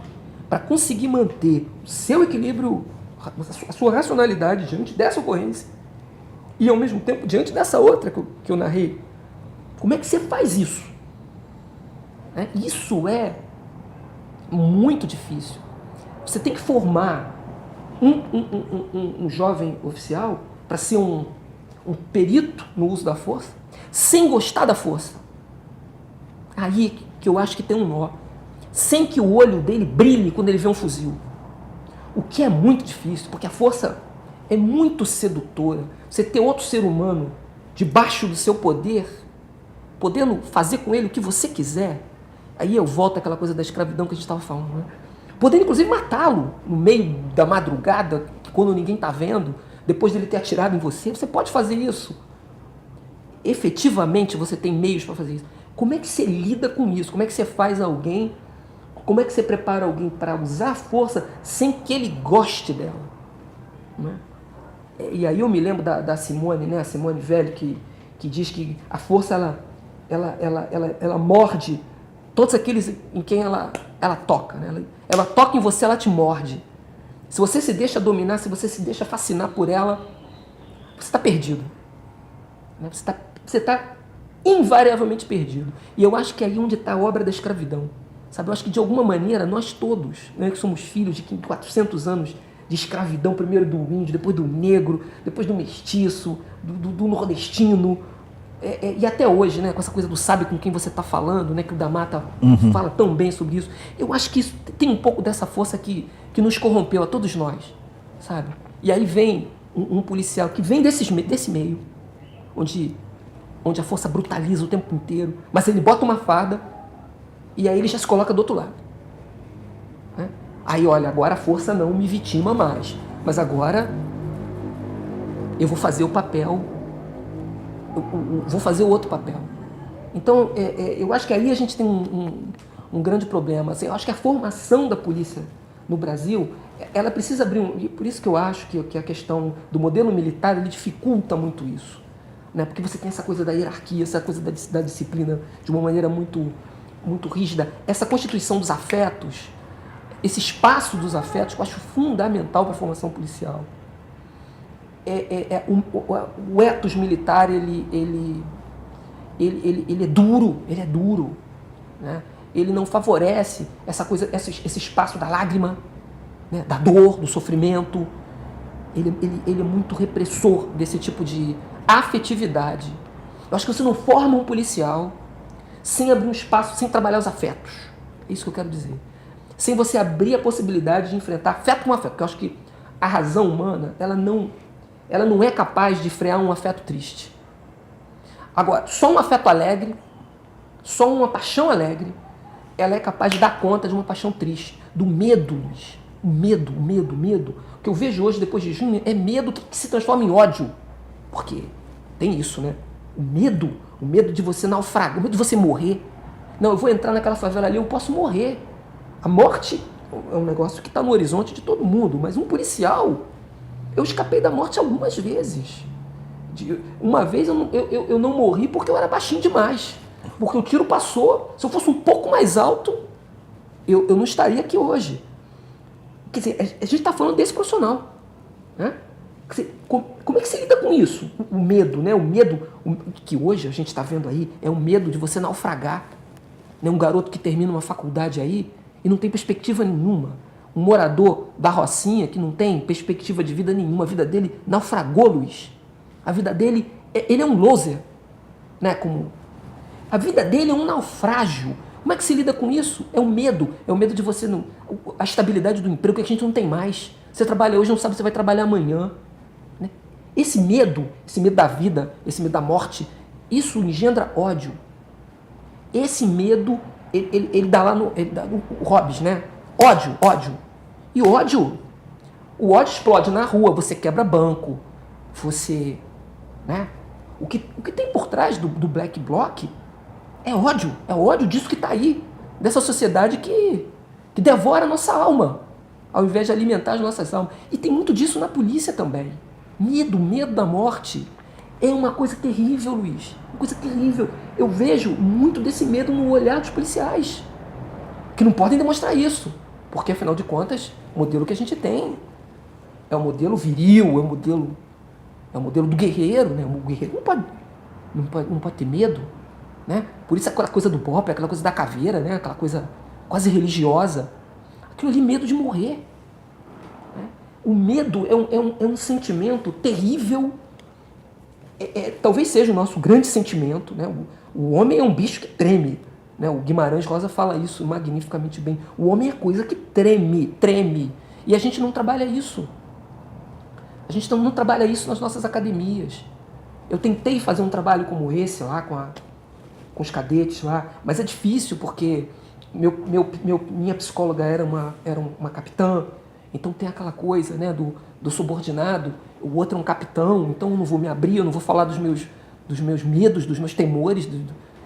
para conseguir manter o seu equilíbrio, a sua racionalidade diante dessa ocorrência e, ao mesmo tempo, diante dessa outra que eu narrei. Como é que você faz isso? Isso é muito difícil. Você tem que formar um jovem oficial para ser um perito no uso da força, sem gostar da força. Aí que eu acho que tem um nó. Sem que o olho dele brilhe quando ele vê um fuzil. O que é muito difícil, porque a força é muito sedutora. Você ter outro ser humano debaixo do seu poder, podendo fazer com ele o que você quiser, aí eu volto àquela coisa da escravidão que a gente estava falando, né? Podendo, inclusive, matá-lo no meio da madrugada, quando ninguém está vendo, depois dele ter atirado em você, você pode fazer isso. Efetivamente, você tem meios para fazer isso. Como é que você lida com isso? Como é que você faz alguém... Como é que você prepara alguém para usar a força sem que ele goste dela? Né? E aí eu me lembro da Simone, né? A Simone Velho, que diz que a força ela morde todos aqueles em quem ela toca. Né? Ela toca em você, ela te morde. Se você se deixa dominar, se você se deixa fascinar por ela, você está perdido. Né? Você está invariavelmente perdido. E eu acho que é aí onde está a obra da escravidão. Sabe, eu acho que de alguma maneira nós todos, né, que somos filhos de 400 anos de escravidão, primeiro do índio, depois do negro, depois do mestiço, do nordestino, e até hoje, né, com essa coisa do sabe com quem você está falando, né, que o da Mata fala tão bem sobre isso. Eu acho que isso tem um pouco dessa força que nos corrompeu a todos nós, sabe? E aí vem um policial que vem desse meio, onde a força brutaliza o tempo inteiro, mas ele bota uma farda. E aí ele já se coloca do outro lado. Né? Aí, olha, agora a força não me vitima mais. Mas agora eu vou fazer o papel, vou fazer o outro papel. Então, eu acho que aí a gente tem um grande problema. Assim, eu acho que a formação da polícia no Brasil, ela precisa abrir e por isso que eu acho que a questão do modelo militar, ele dificulta muito isso. Né? Porque você tem essa coisa da hierarquia, essa coisa da disciplina de uma maneira muito rígida. Essa constituição dos afetos, esse espaço dos afetos, que eu acho fundamental para a formação policial. O ethos militar, ele é duro, né? Ele não favorece essa coisa, esse espaço da lágrima, né? Da dor, do sofrimento. Ele é muito repressor desse tipo de afetividade. Eu acho que você não forma um policial sem abrir um espaço, sem trabalhar os afetos. É isso que eu quero dizer. Sem você abrir a possibilidade de enfrentar afeto com afeto. Porque eu acho que a razão humana, ela não é capaz de frear um afeto triste. Agora, só um afeto alegre, só uma paixão alegre, ela é capaz de dar conta de uma paixão triste, do medo, Luiz. O medo, o medo, o medo. O que eu vejo hoje, depois de junho, é medo que se transforma em ódio. Porque tem isso, né? O medo de você naufragar, o medo de você morrer. Não, eu vou entrar naquela favela ali, eu posso morrer. A morte é um negócio que está no horizonte de todo mundo, mas um policial, eu escapei da morte algumas vezes. Uma vez eu não morri porque eu era baixinho demais. Porque o tiro passou, se eu fosse um pouco mais alto, eu não estaria aqui hoje. Quer dizer, a gente está falando desse profissional. Né? Quer dizer, como é que você lida com isso? O medo, né? O medo que hoje a gente está vendo aí é o medo de você naufragar. Né? Um garoto que termina uma faculdade aí e não tem perspectiva nenhuma. Um morador da Rocinha que não tem perspectiva de vida nenhuma. A vida dele naufragou, Luiz. A vida dele, ele é um loser. Né? A vida dele é um naufrágio. Como é que se lida com isso? É o medo de você não... A estabilidade do emprego que a gente não tem mais. Você trabalha hoje, não sabe se vai trabalhar amanhã. Né? Esse medo da vida, esse medo da morte, isso engendra ódio. Esse medo, ele dá lá no Hobbes, né? Ódio. E o ódio explode na rua, você quebra banco, você... Né? O que tem por trás do Black Bloc é ódio disso que está aí, dessa sociedade que devora a nossa alma, ao invés de alimentar as nossas almas. E tem muito disso na polícia também. Medo da morte é uma coisa terrível, Luiz. Uma coisa terrível. Eu vejo muito desse medo no olhar dos policiais, que não podem demonstrar isso, porque, afinal de contas, o modelo que a gente tem é um modelo viril, é um modelo do guerreiro, né? O guerreiro não pode ter medo. Né? Por isso aquela coisa do Bop, aquela coisa da caveira, né? Aquela coisa quase religiosa. Aquilo ali, medo de morrer. Né? O medo é um sentimento terrível. Talvez seja o nosso grande sentimento. Né? O homem é um bicho que treme. Né? O Guimarães Rosa fala isso magnificamente bem. O homem é coisa que treme. E a gente não trabalha isso. A gente não trabalha isso nas nossas academias. Eu tentei fazer um trabalho como esse lá com os cadetes lá, mas é difícil porque minha psicóloga era uma capitã, então tem aquela coisa, né, do subordinado, o outro é um capitão, então eu não vou me abrir, eu não vou falar dos meus medos, dos meus temores,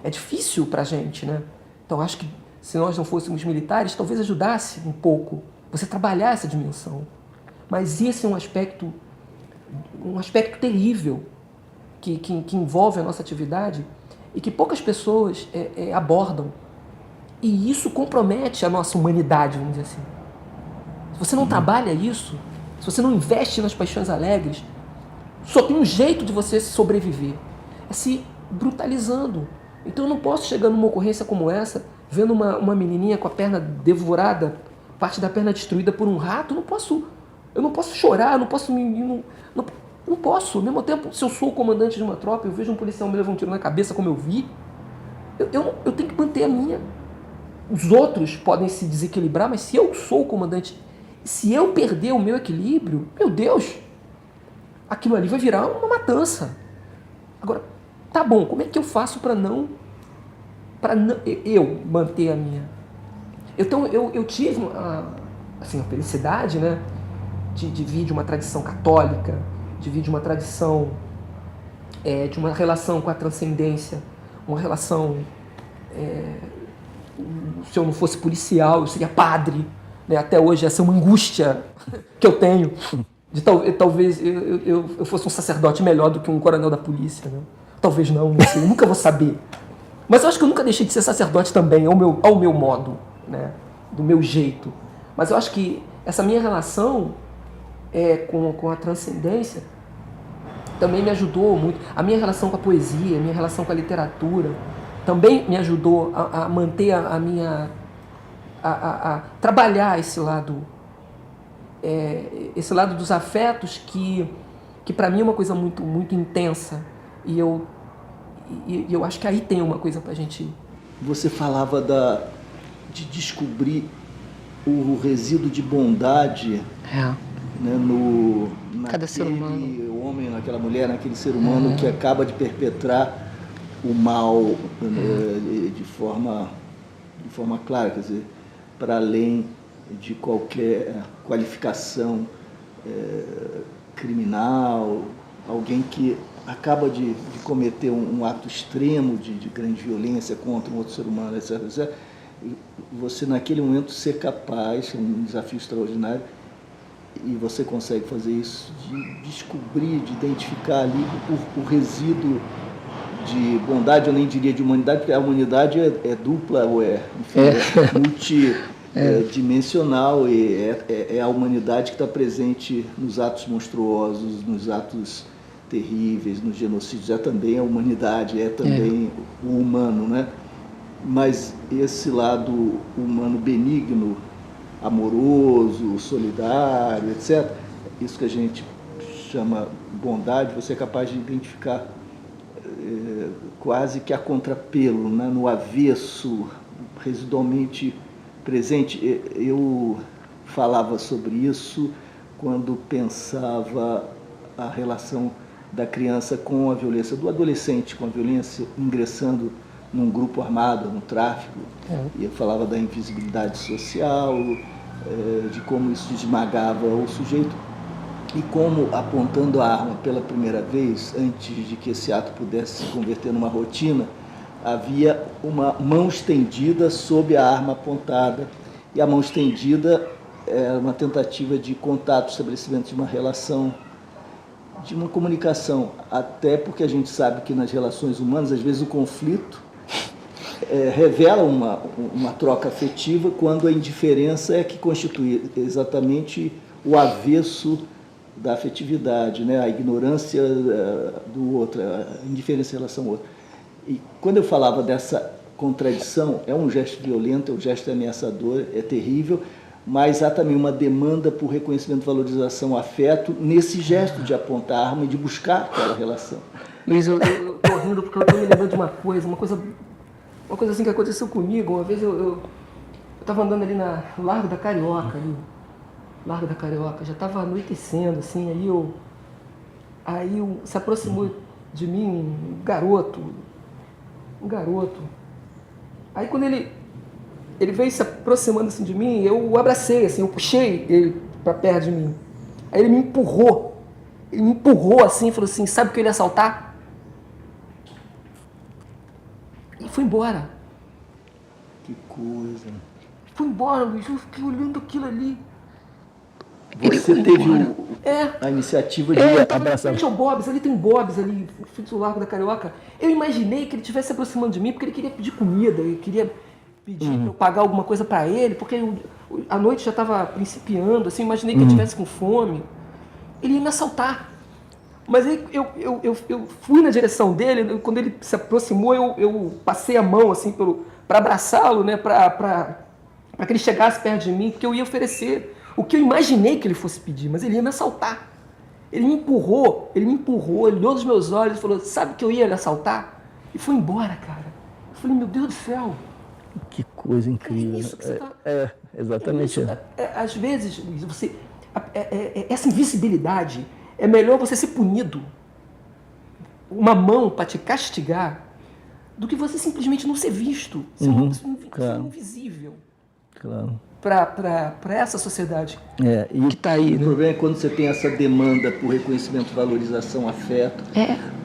é difícil pra gente, né? Então acho que se nós não fôssemos militares, talvez ajudasse um pouco você trabalhar essa dimensão, mas esse é um aspecto terrível que envolve a nossa atividade e que poucas pessoas abordam. E isso compromete a nossa humanidade, vamos dizer assim. Se você não trabalha isso, se você não investe nas paixões alegres, só tem um jeito de você sobreviver. É se brutalizando. Então eu não posso chegar numa ocorrência como essa, vendo uma menininha com a perna devorada, parte da perna destruída por um rato, eu não posso chorar, eu não posso não posso. Ao mesmo tempo, se eu sou o comandante de uma tropa, eu vejo um policial me levar um tiro na cabeça como eu vi, eu tenho que manter a minha. Os outros podem se desequilibrar, mas se eu sou o comandante, se eu perder o meu equilíbrio, meu Deus, aquilo ali vai virar uma matança. Agora, tá bom, como é que eu faço para não eu manter a minha? Então, eu tive a felicidade, né, de vir de uma tradição católica, de vir de uma tradição, de uma relação com a transcendência, uma relação, se eu não fosse policial, eu seria padre, né? Até hoje essa é uma angústia que eu tenho, de talvez eu fosse um sacerdote melhor do que um coronel da polícia, né? Talvez não sei, eu nunca vou saber. Mas eu acho que eu nunca deixei de ser sacerdote também, ao meu modo, né? Do meu jeito. Mas eu acho que essa minha relação com a transcendência também me ajudou muito. A minha relação com a poesia, a minha relação com a literatura também me ajudou a manter a minha... a trabalhar esse lado dos afetos que para mim é uma coisa muito, muito intensa. E eu acho que aí tem uma coisa pra gente... Você falava de descobrir o resíduo de bondade, né, cada ser humano. O homem, naquela mulher, naquele ser humano que acaba de perpetrar o mal, né, de forma clara, quer dizer, para além de qualquer qualificação criminal, alguém que acaba de cometer um ato extremo de grande violência contra um outro ser humano, etc., etc., você naquele momento ser capaz, é um desafio extraordinário, e você consegue fazer isso, de descobrir, de identificar ali o resíduo de bondade, eu nem diria de humanidade, porque a humanidade é dupla, ou enfim, multidimensional, e é a humanidade que está presente nos atos monstruosos, nos atos terríveis, nos genocídios, é também a humanidade, é também o humano, né? Mas esse lado humano benigno, amoroso, solidário, etc., isso que a gente chama bondade, você é capaz de identificar quase que a contrapelo, né? No avesso, residualmente presente. Eu falava sobre isso quando pensava a relação da criança com a violência, do adolescente com a violência, ingressando num grupo armado, no tráfico. E eu falava da invisibilidade social, de como isso esmagava o sujeito e como, apontando a arma pela primeira vez, antes de que esse ato pudesse se converter numa rotina, havia uma mão estendida sob a arma apontada, e a mão estendida era uma tentativa de contato, estabelecimento de uma relação, de uma comunicação, até porque a gente sabe que nas relações humanas, às vezes o conflito revela uma troca afetiva, quando a indiferença é que constitui exatamente o avesso da afetividade, né? A ignorância do outro, a indiferença em relação ao outro. E quando eu falava dessa contradição, é um gesto violento, é um gesto ameaçador, é terrível, mas há também uma demanda por reconhecimento, valorização, afeto, nesse gesto de apontar a arma e de buscar aquela relação. Luiz, eu tô rindo porque eu tô me lembrando de uma coisa assim que aconteceu comigo. Uma vez eu tava andando ali no Largo da Carioca, já estava anoitecendo, assim, aí se aproximou de mim um garoto. Aí quando ele veio se aproximando assim de mim, eu o abracei, assim, eu puxei ele para perto de mim. Aí ele me empurrou assim, e falou assim, sabe o que ele ia assaltar? E foi embora. Que coisa. Foi embora, Luiz, eu fiquei olhando aquilo ali. Você teve a iniciativa de abraçar. Ao Bob's, ali tem Bob's ali, do Largo da Carioca. Eu imaginei que ele estivesse se aproximando de mim porque ele queria pedir comida, ele queria pedir para eu pagar alguma coisa para ele, porque a noite já estava principiando, assim, eu imaginei que ele estivesse com fome. Ele ia me assaltar. Mas aí eu fui na direção dele, quando ele se aproximou, eu passei a mão assim para abraçá-lo, né, para que ele chegasse perto de mim, porque eu ia oferecer o que eu imaginei que ele fosse pedir, mas ele ia me assaltar. Ele me empurrou, ele olhou nos meus olhos e falou, sabe que eu ia lhe assaltar? E foi embora, cara. Eu falei, meu Deus do céu. Que coisa incrível. É isso que você tá... Exatamente. Às vezes, Luiz, essa invisibilidade, é melhor você ser punido, uma mão para te castigar, do que você simplesmente não ser visto, ser invisível. Claro. Para essa sociedade que está aí. O problema é quando você tem essa demanda por reconhecimento, valorização, afeto.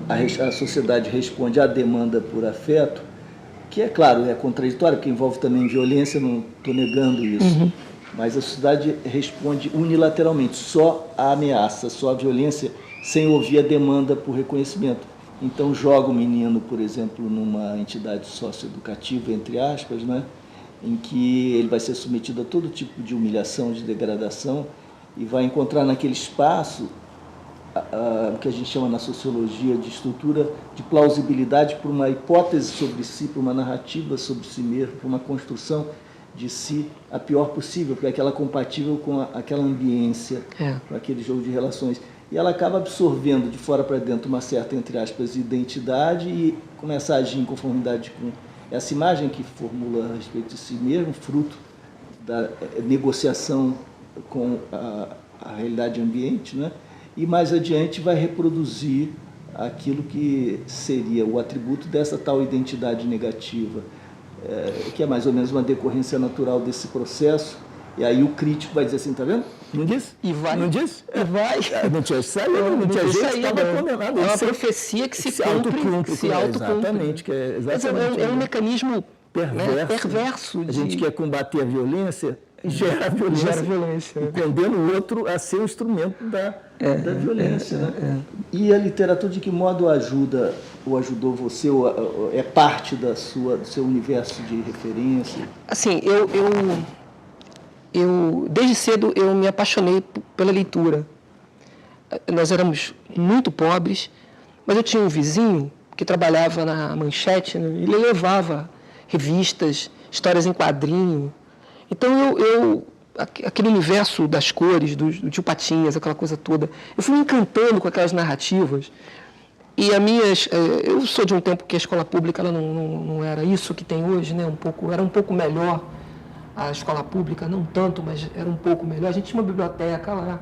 A sociedade responde à demanda por afeto, que é claro, é contraditório, porque envolve também violência, não estou negando isso. Mas a sociedade responde unilateralmente, só a ameaça, só a violência, sem ouvir a demanda por reconhecimento. Então joga o menino, por exemplo, numa entidade socioeducativa, entre aspas, né? Em que ele vai ser submetido a todo tipo de humilhação, de degradação, e vai encontrar naquele espaço o que a gente chama na sociologia de estrutura de plausibilidade para uma hipótese sobre si, para uma narrativa sobre si mesmo, para uma construção de si a pior possível, para que ela compatível com aquela ambiência, com aquele jogo de relações. E ela acaba absorvendo de fora para dentro uma certa, entre aspas, identidade e começa a agir em conformidade com essa imagem que formula a respeito de si mesmo, fruto da negociação com a realidade ambiente, né? E mais adiante vai reproduzir aquilo que seria o atributo dessa tal identidade negativa, que é mais ou menos uma decorrência natural desse processo E aí o crítico vai dizer assim, tá vendo? Não disse? E vai. Não disse? E vai. Não tinha saído, não tinha jeito, estava condenado. É uma profecia que se cumpre, se autocumpre. Exatamente. Que é, exatamente, é um mecanismo perverso. A gente quer combater a violência, gera violência. E condena o outro a ser um instrumento da violência. Né? E a literatura, de que modo ajuda ou ajudou você, ou é parte do seu universo de referência? Assim, eu desde cedo eu me apaixonei pela leitura. Nós éramos muito pobres, mas eu tinha um vizinho que trabalhava na Manchete, né? Ele levava revistas, histórias em quadrinho. Então aquele universo das cores, do Tio Patinhas, aquela coisa toda, eu fui me encantando com aquelas narrativas. E eu sou de um tempo que a escola pública ela não era isso que tem hoje, né? Era um pouco melhor. A escola pública, não tanto, mas era um pouco melhor. A gente tinha uma biblioteca lá.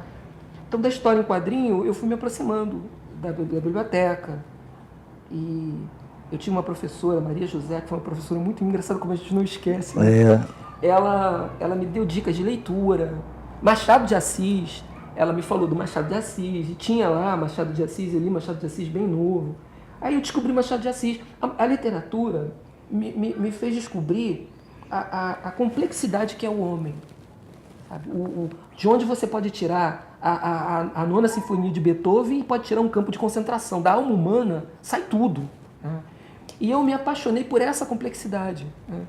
Então, da história em quadrinho, eu fui me aproximando da biblioteca. E eu tinha uma professora, Maria José, que foi uma professora muito engraçada, como a gente não esquece. Né? Ela me deu dicas de leitura. Machado de Assis, ela me falou do Machado de Assis. E tinha lá Machado de Assis, eu li Machado de Assis bem novo. Aí eu descobri Machado de Assis. A literatura me fez descobrir a complexidade que é o homem, sabe? De onde você pode tirar a nona sinfonia de Beethoven e pode tirar um campo de concentração. Da alma humana sai tudo. Né? E eu me apaixonei por essa complexidade. Né?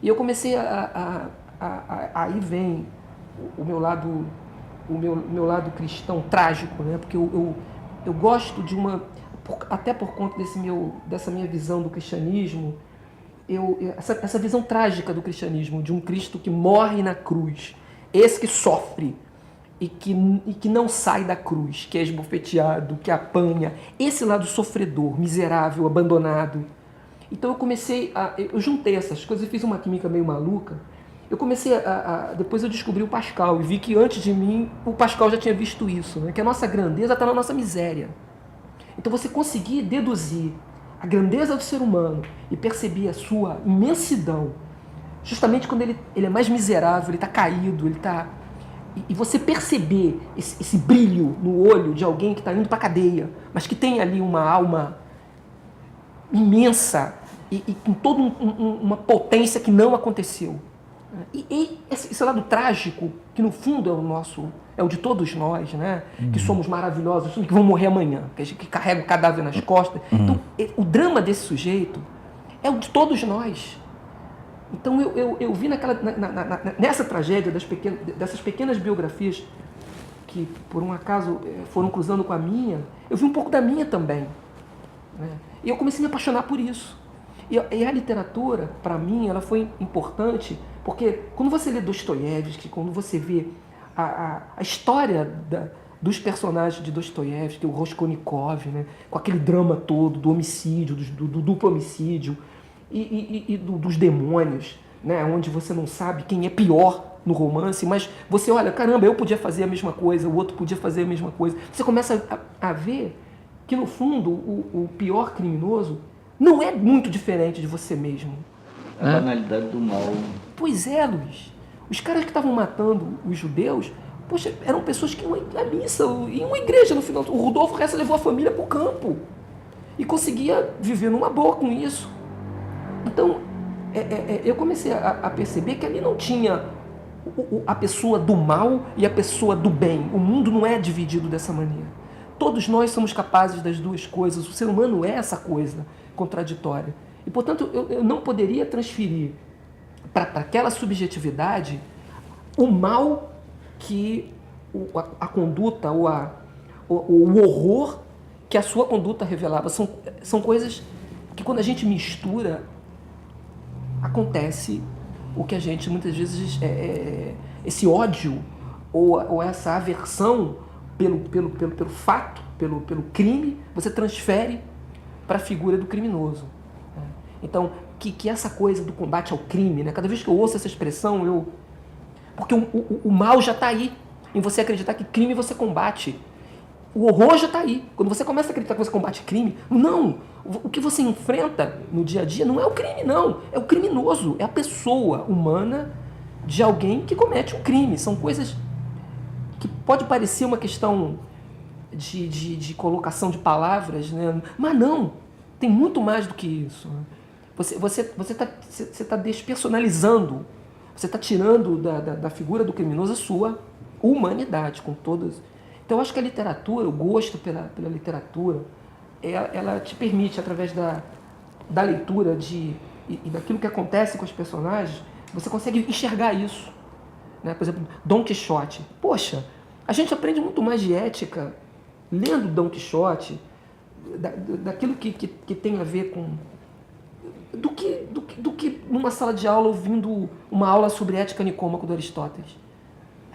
E eu comecei aí vem o meu lado cristão trágico, né? Porque eu gosto de até por conta dessa minha visão do cristianismo, essa visão trágica do cristianismo, de um Cristo que morre na cruz, esse que sofre e que não sai da cruz, que é esbofeteado, que apanha, esse lado sofredor, miserável, abandonado. Então eu juntei essas coisas e fiz uma química meio maluca. Eu comecei depois eu descobri o Pascal e vi que antes de mim o Pascal já tinha visto isso, né? Que a nossa grandeza está na nossa miséria. Então você conseguir deduzir a grandeza do ser humano e perceber a sua imensidão, justamente quando ele é mais miserável, ele está caído, e você perceber esse brilho no olho de alguém que está indo para a cadeia, mas que tem ali uma alma imensa e com toda uma potência que não aconteceu. E esse lado trágico, que no fundo é o de todos nós, né? Que somos maravilhosos, que vão morrer amanhã, que carrega o cadáver nas costas. Então, o drama desse sujeito é o de todos nós. Então, eu vi nessa tragédia dessas pequenas biografias que, por um acaso, foram cruzando com a minha, eu vi um pouco da minha também. Né? E eu comecei a me apaixonar por isso. E a literatura, para mim, ela foi importante, porque quando você lê Dostoiévski, quando você vê a história dos personagens de Dostoiévski, o Raskolnikov, né, com aquele drama todo do homicídio, do duplo homicídio e dos demônios, né, onde você não sabe quem é pior no romance, mas você olha, caramba, eu podia fazer a mesma coisa, o outro podia fazer a mesma coisa. Você começa a ver que, no fundo, o pior criminoso não é muito diferente de você mesmo. A banalidade do mal. Pois é, Luiz. Os caras que estavam matando os judeus, poxa, eram pessoas que iam à missa, iam à igreja no final. O Rudolf Hess levou a família para o campo e conseguia viver numa boa com isso. Então, eu comecei a perceber que ali não tinha a pessoa do mal e a pessoa do bem. O mundo não é dividido dessa maneira. Todos nós somos capazes das duas coisas. O ser humano é essa coisa contraditória. E, portanto, eu não poderia transferir para aquela subjetividade o mal que a conduta ou o horror que a sua conduta revelava. São coisas que, quando a gente mistura, acontece o que a gente muitas vezes esse ódio ou essa aversão pelo fato, pelo crime, você transfere para a figura do criminoso. Então, que essa coisa do combate ao crime, né? Cada vez que eu ouço essa expressão, porque o mal já está aí, em você acreditar que crime você combate. O horror já está aí. Quando você começa a acreditar que você combate crime, não! O que você enfrenta no dia a dia não é o crime, não. É o criminoso, é a pessoa humana de alguém que comete um crime. São coisas que pode parecer uma questão de colocação de palavras, né? Mas não, tem muito mais do que isso. Você tá despersonalizando, você está tirando da figura do criminoso a sua humanidade, com todas. Então eu acho que a literatura, o gosto pela literatura, ela te permite, através da leitura e daquilo que acontece com os personagens, você consegue enxergar isso. Né? Por exemplo, Dom Quixote. Poxa, a gente aprende muito mais de ética lendo Dom Quixote, daquilo que tem a ver com... do que numa sala de aula ouvindo uma aula sobre ética nicômaco do Aristóteles.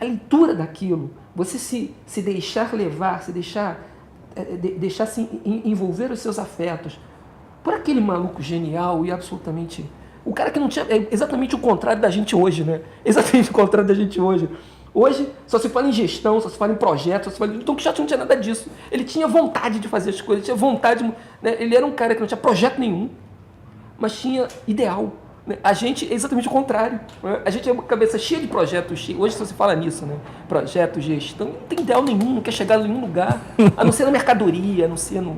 A leitura daquilo, você se deixar levar, se deixar se envolver os seus afetos por aquele maluco genial e absolutamente... O cara que não tinha... É exatamente o contrário da gente hoje, né? Exatamente o contrário da gente hoje. Hoje só se fala em gestão, só se fala em projetos, só se fala... Então o Quixote não tinha nada disso. Ele tinha vontade de fazer as coisas, tinha vontade... Né? Ele era um cara que não tinha projeto nenhum, mas tinha ideal. Né? A gente é exatamente o contrário. Né? A gente é uma cabeça cheia de projetos. Hoje só se fala nisso, né? Projetos, gestão. Não tem ideal nenhum, não quer chegar em nenhum lugar, a não ser na mercadoria, a não ser no...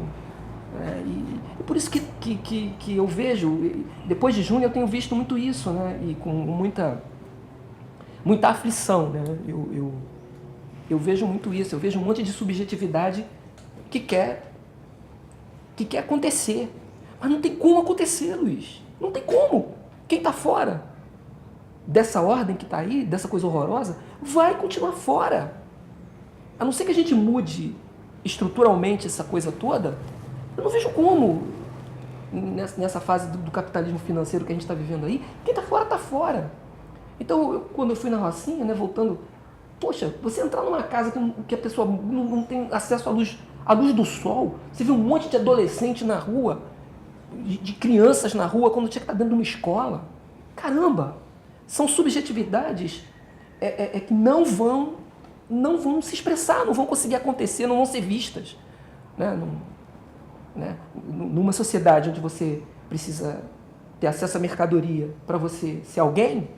E por isso que eu vejo, depois de junho eu tenho visto muito isso, né? E com muita aflição, né? Eu vejo muito isso, eu vejo um monte de subjetividade que quer acontecer. Mas não tem como acontecer, Luiz. Não tem como. Quem está fora dessa ordem que está aí, dessa coisa horrorosa, vai continuar fora. A não ser que a gente mude estruturalmente essa coisa toda, eu não vejo como, nessa fase do capitalismo financeiro que a gente está vivendo aí, quem está fora, está fora. Então, quando eu fui na Rocinha, né, voltando, poxa, você entrar numa casa que a pessoa não tem acesso à luz do sol, você vê um monte de adolescente na rua, de crianças na rua, quando tinha que estar dentro de uma escola. Caramba! São subjetividades que não vão se expressar, não vão conseguir acontecer, não vão ser vistas. Numa sociedade onde você precisa ter acesso à mercadoria para você ser alguém,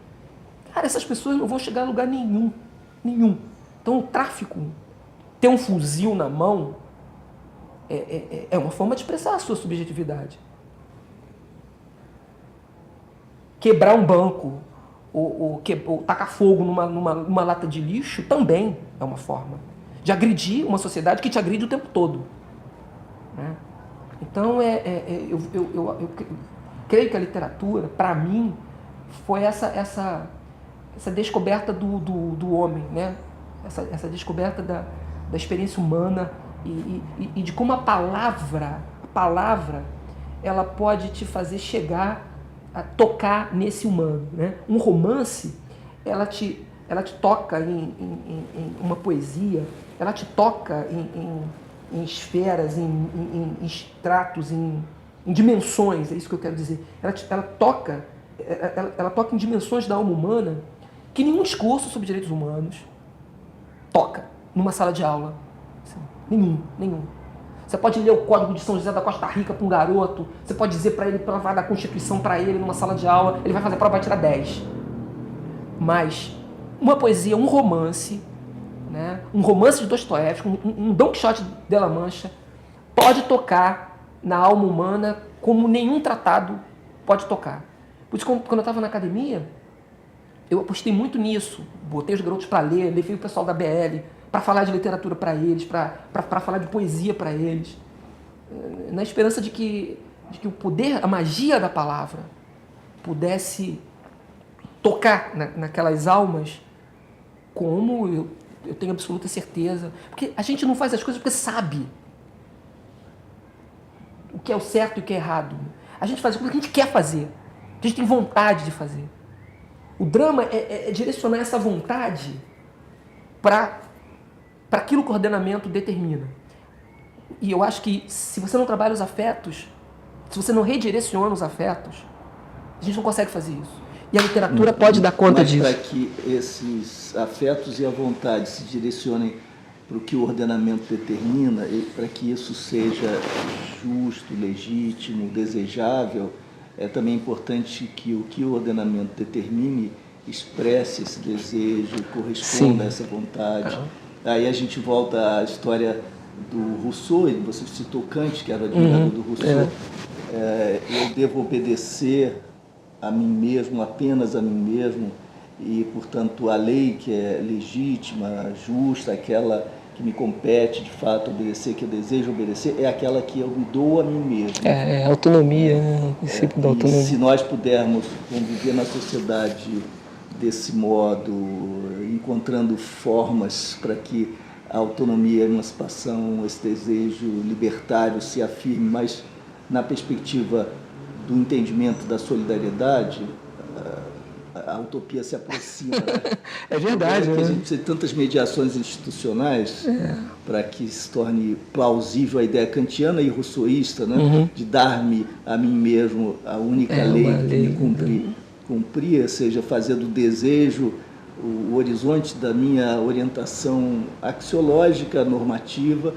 cara, essas pessoas não vão chegar a lugar nenhum. Então o tráfico, ter um fuzil na mão, é uma forma de expressar a sua subjetividade. Quebrar um banco, ou tacar fogo numa lata de lixo, também é uma forma de agredir uma sociedade que te agride o tempo todo. Né? Então, eu creio que a literatura, para mim, foi essa descoberta do homem, né? Essa descoberta da experiência humana e de como a palavra, ela pode te fazer chegar a tocar nesse humano. Né? Um romance, ela te toca em uma poesia, ela te toca em esferas, em estratos, em dimensões, é isso que eu quero dizer. Ela toca em dimensões da alma humana que nenhum discurso sobre direitos humanos toca numa sala de aula. Assim, nenhum. Você pode ler o Código de São José da Costa Rica para um garoto, você pode dizer para ele, provar da Constituição para ele numa sala de aula, ele vai fazer a prova e vai tirar 10. Mas uma poesia, um romance, né? Um romance de Dostoiévski, um Dom Quixote de La Mancha, pode tocar na alma humana como nenhum tratado pode tocar. Por isso, quando eu estava na academia, eu apostei muito nisso. Botei os garotos para ler, levei o pessoal da BL para falar de literatura para eles, para falar de poesia para eles, na esperança de que o poder, a magia da palavra, pudesse tocar naquelas almas, como eu tenho absoluta certeza. Porque a gente não faz as coisas porque sabe o que é o certo e o que é errado. A gente faz as coisas que a gente quer fazer, que a gente tem vontade de fazer. O drama é direcionar essa vontade para aquilo que o ordenamento determina. E eu acho que se você não trabalha os afetos, se você não redireciona os afetos, a gente não consegue fazer isso. E a literatura pode dar conta disso. Mas para que esses afetos e a vontade se direcionem para o que o ordenamento determina, e para que isso seja justo, legítimo, desejável, é também importante que o ordenamento determine expresse esse desejo, corresponda Sim. a essa vontade. Aí a gente volta à história do Rousseau, e você citou Kant, que era o admirador do Rousseau. Eu devo obedecer a mim mesmo, apenas a mim mesmo, e, portanto, a lei que é legítima, justa, aquela que me compete, de fato, obedecer, que eu desejo obedecer, é aquela que eu me dou a mim mesmo. É autonomia, né? O princípio da autonomia. E se nós pudermos conviver na sociedade desse modo, encontrando formas para que a autonomia, a emancipação, esse desejo libertário se afirme, mas na perspectiva do entendimento da solidariedade, a utopia se aproxima. Né? É verdade. A gente precisa de tantas mediações institucionais para que se torne plausível a ideia kantiana e rousseauista, né? De dar-me a mim mesmo a única lei que me cumpria, seja fazer do desejo o horizonte da minha orientação axiológica, normativa,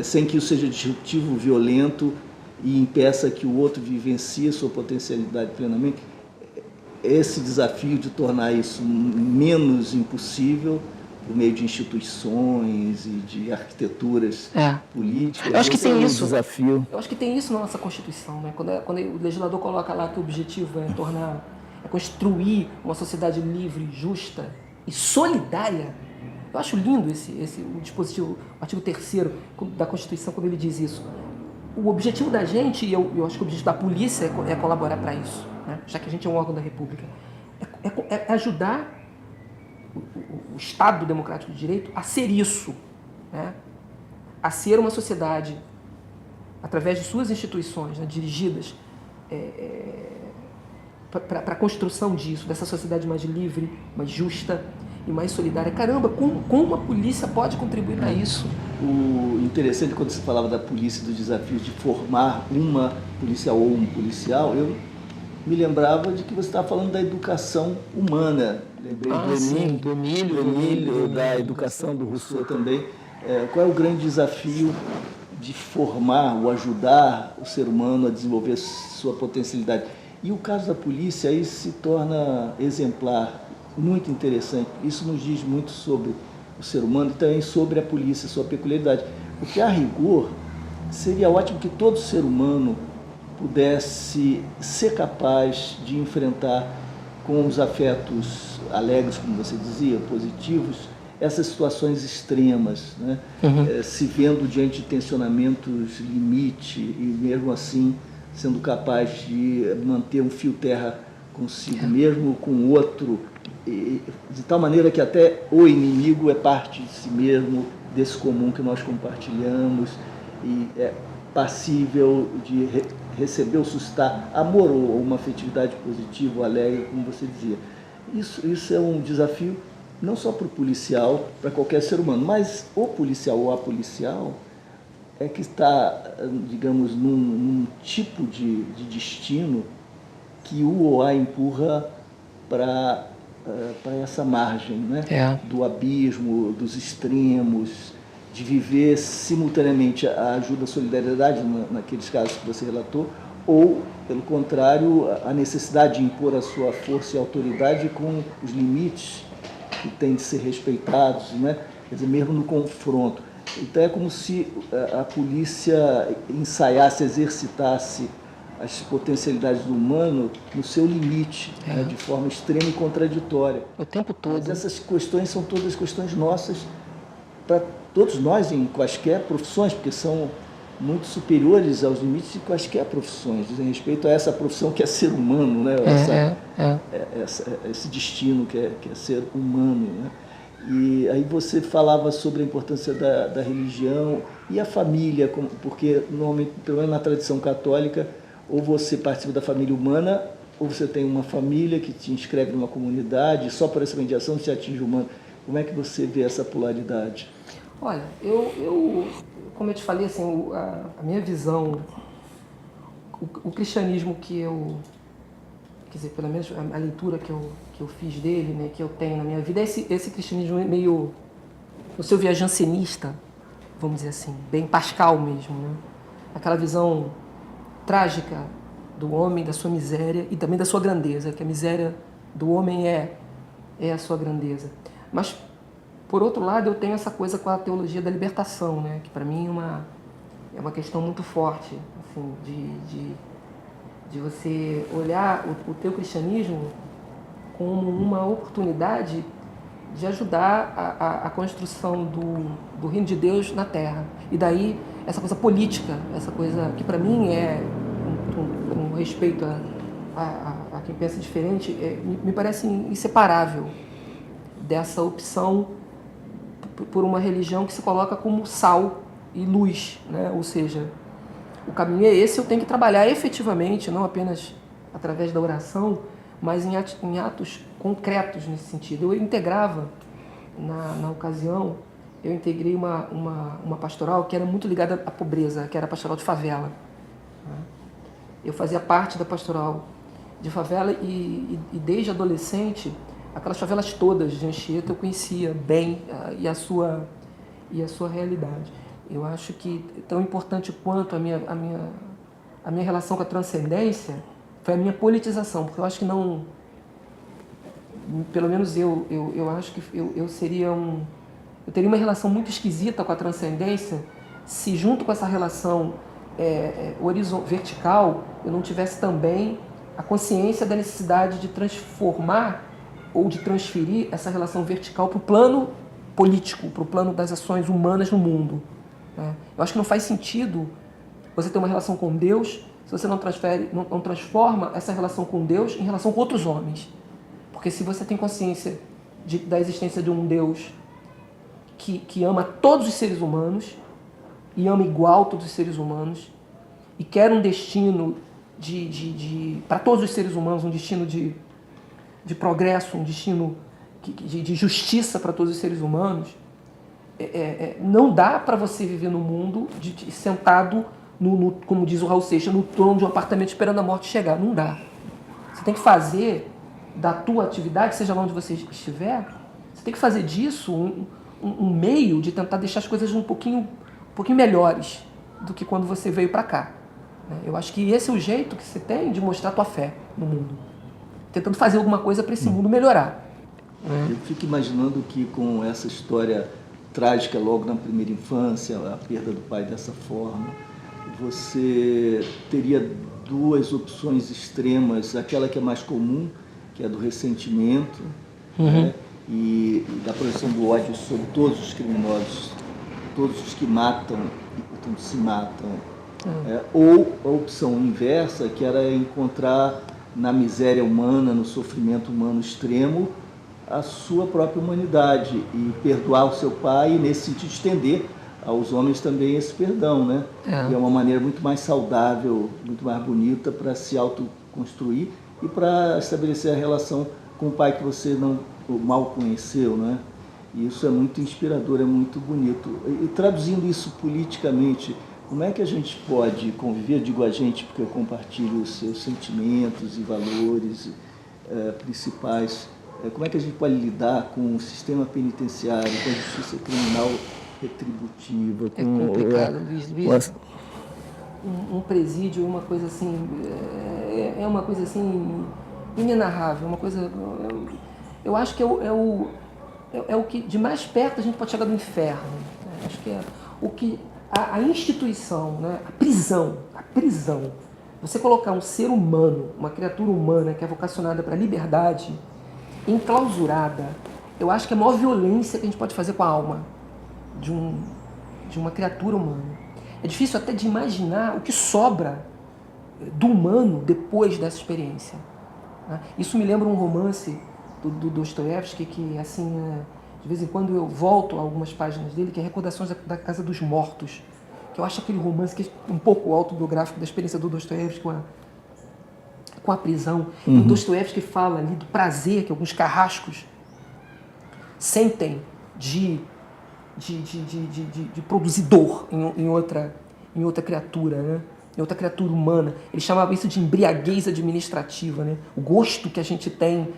sem que isso seja disruptivo, violento e impeça que o outro vivencie sua potencialidade plenamente. Esse desafio de tornar isso menos impossível por meio de instituições e de arquiteturas políticas. Eu acho que tem isso. Desafio. Eu acho que tem isso na nossa Constituição, né? Quando o legislador coloca lá que o objetivo é construir uma sociedade livre, justa e solidária. Eu acho lindo o dispositivo, o artigo 3º da Constituição, quando ele diz isso. O objetivo da gente, e eu acho que o objetivo da polícia é colaborar para isso, né? Já que a gente é um órgão da República, é ajudar o Estado Democrático de Direito a ser isso, né? A ser uma sociedade, através de suas instituições, né, dirigidas para a construção disso, dessa sociedade mais livre, mais justa e mais solidária. Caramba, como a polícia pode contribuir para isso? O interessante, quando você falava da polícia, do desafio de formar uma policial ou um policial, eu me lembrava de que você estava falando da educação humana. Lembrei do Emílio, da educação do Rousseau também. Qual é o grande desafio de formar ou ajudar o ser humano a desenvolver sua potencialidade? E o caso da polícia aí se torna exemplar, muito interessante. Isso nos diz muito sobre o ser humano e também sobre a polícia, sua peculiaridade. Porque, a rigor, seria ótimo que todo ser humano pudesse ser capaz de enfrentar com os afetos alegres, como você dizia, positivos, essas situações extremas, né? Se vendo diante de tensionamentos limite e mesmo assim sendo capaz de manter um fio terra consigo mesmo, com o outro, de tal maneira que até o inimigo é parte de si mesmo, desse comum que nós compartilhamos, e é passível de receber ou suscitar amor ou uma afetividade positiva ou alegre, como você dizia. Isso é um desafio não só para o policial, para qualquer ser humano, mas o policial ou a policial é que está, digamos, num tipo de destino que o ou a empurra para essa margem, né? Do abismo, dos extremos, de viver simultaneamente a ajuda, a solidariedade, naqueles casos que você relatou, ou, pelo contrário, a necessidade de impor a sua força e autoridade com os limites que têm de ser respeitados, né? Quer dizer, mesmo no confronto. Então é como se a polícia ensaiasse, exercitasse as potencialidades do humano no seu limite, né, de forma extrema e contraditória. O tempo todo. Mas essas questões são todas questões nossas para todos nós em quaisquer profissões, porque são muito superiores aos limites de quaisquer profissões, dizem respeito a essa profissão que é ser humano, né? Esse destino que é ser humano, né? E aí você falava sobre a importância da religião e a família, porque normalmente, pelo menos na tradição católica, ou você participa da família humana, ou você tem uma família que te inscreve numa comunidade, e só por essa mediação se atinge o humano. Como é que você vê essa polaridade? Olha, eu como eu te falei, assim, a minha visão, o cristianismo que eu, quer dizer, pelo menos a leitura que eu fiz dele, né, que eu tenho na minha vida, é esse cristianismo meio, no seu viés jansenista, vamos dizer assim, bem Pascal mesmo, né? Aquela visão trágica do homem, da sua miséria e também da sua grandeza, que a miséria do homem é a sua grandeza. Mas, por outro lado, eu tenho essa coisa com a teologia da libertação, né? Que para mim é uma questão muito forte, assim, de você olhar o teu cristianismo como uma oportunidade de ajudar a construção do reino de Deus na Terra. E daí, essa coisa política, essa coisa que para mim é, com respeito a quem pensa diferente, me parece inseparável dessa opção por uma religião que se coloca como sal e luz, né? Ou seja, o caminho é esse, eu tenho que trabalhar efetivamente, não apenas através da oração, mas em atos concretos nesse sentido. Eu integrava, na ocasião, eu integrei uma pastoral que era muito ligada à pobreza, que era a pastoral de favela. Eu fazia parte da pastoral de favela e desde adolescente, aquelas favelas todas de Anchieta eu conhecia bem e a sua realidade. Eu acho que tão importante quanto a minha relação com a transcendência foi a minha politização, porque eu acho que não, pelo menos eu acho que eu teria uma relação muito esquisita com a transcendência se junto com essa relação vertical eu não tivesse também a consciência da necessidade de transformar ou de transferir essa relação vertical para o plano político, para o plano das ações humanas no mundo. Eu acho que não faz sentido você ter uma relação com Deus se você não transforma essa relação com Deus em relação com outros homens. Porque se você tem consciência da existência de um Deus que ama todos os seres humanos e ama igual todos os seres humanos e quer um destino para todos os seres humanos, um destino de progresso, um destino de justiça para todos os seres humanos, não dá para você viver no mundo sentado, como diz o Raul Seixas, no trono de um apartamento esperando a morte chegar. Não dá. Você tem que fazer da tua atividade, seja lá onde você estiver, você tem que fazer disso um meio de tentar deixar as coisas um pouquinho melhores do que quando você veio para cá. Eu acho que esse é o jeito que você tem de mostrar a tua fé no mundo. Tentando fazer alguma coisa para esse mundo melhorar. Eu fico imaginando que com essa história trágica logo na primeira infância, a perda do pai dessa forma, você teria duas opções extremas, aquela que é mais comum, que é do ressentimento, né? E da projeção do ódio sobre todos os criminosos, todos os que matam e, portanto, se matam. Ou a opção inversa, que era encontrar na miséria humana, no sofrimento humano extremo, a sua própria humanidade e perdoar o seu pai e, nesse sentido, estender aos homens também esse perdão, né? E é uma maneira muito mais saudável, muito mais bonita para se autoconstruir e para estabelecer a relação com o pai que você não mal conheceu, né? E isso é muito inspirador, é muito bonito. E traduzindo isso politicamente, como é que a gente pode conviver? Eu digo a gente porque eu compartilho os seus sentimentos e valores principais. Como é que a gente pode lidar com o sistema penitenciário, com a justiça criminal retributiva? É complicado, Luiz. Um presídio é uma coisa assim, uma coisa assim inenarrável, uma coisa. Eu acho que é o que de mais perto a gente pode chegar do inferno. Acho que é o que a instituição, né? A prisão. Você colocar um ser humano, uma criatura humana que é vocacionada para a liberdade, enclausurada, eu acho que é a maior violência que a gente pode fazer com a alma de uma criatura humana. É difícil até de imaginar o que sobra do humano depois dessa experiência. Isso me lembra um romance do Dostoiévski que, assim, de vez em quando eu volto a algumas páginas dele, que é Recordações da Casa dos Mortos, que eu acho aquele romance que é um pouco autobiográfico da experiência do Dostoiévski com a prisão. E o Dostoiévski fala ali do prazer que alguns carrascos sentem de produzir dor em outra criatura, né? Em outra criatura humana. Ele chamava isso de embriaguez administrativa, né? O gosto que a gente tem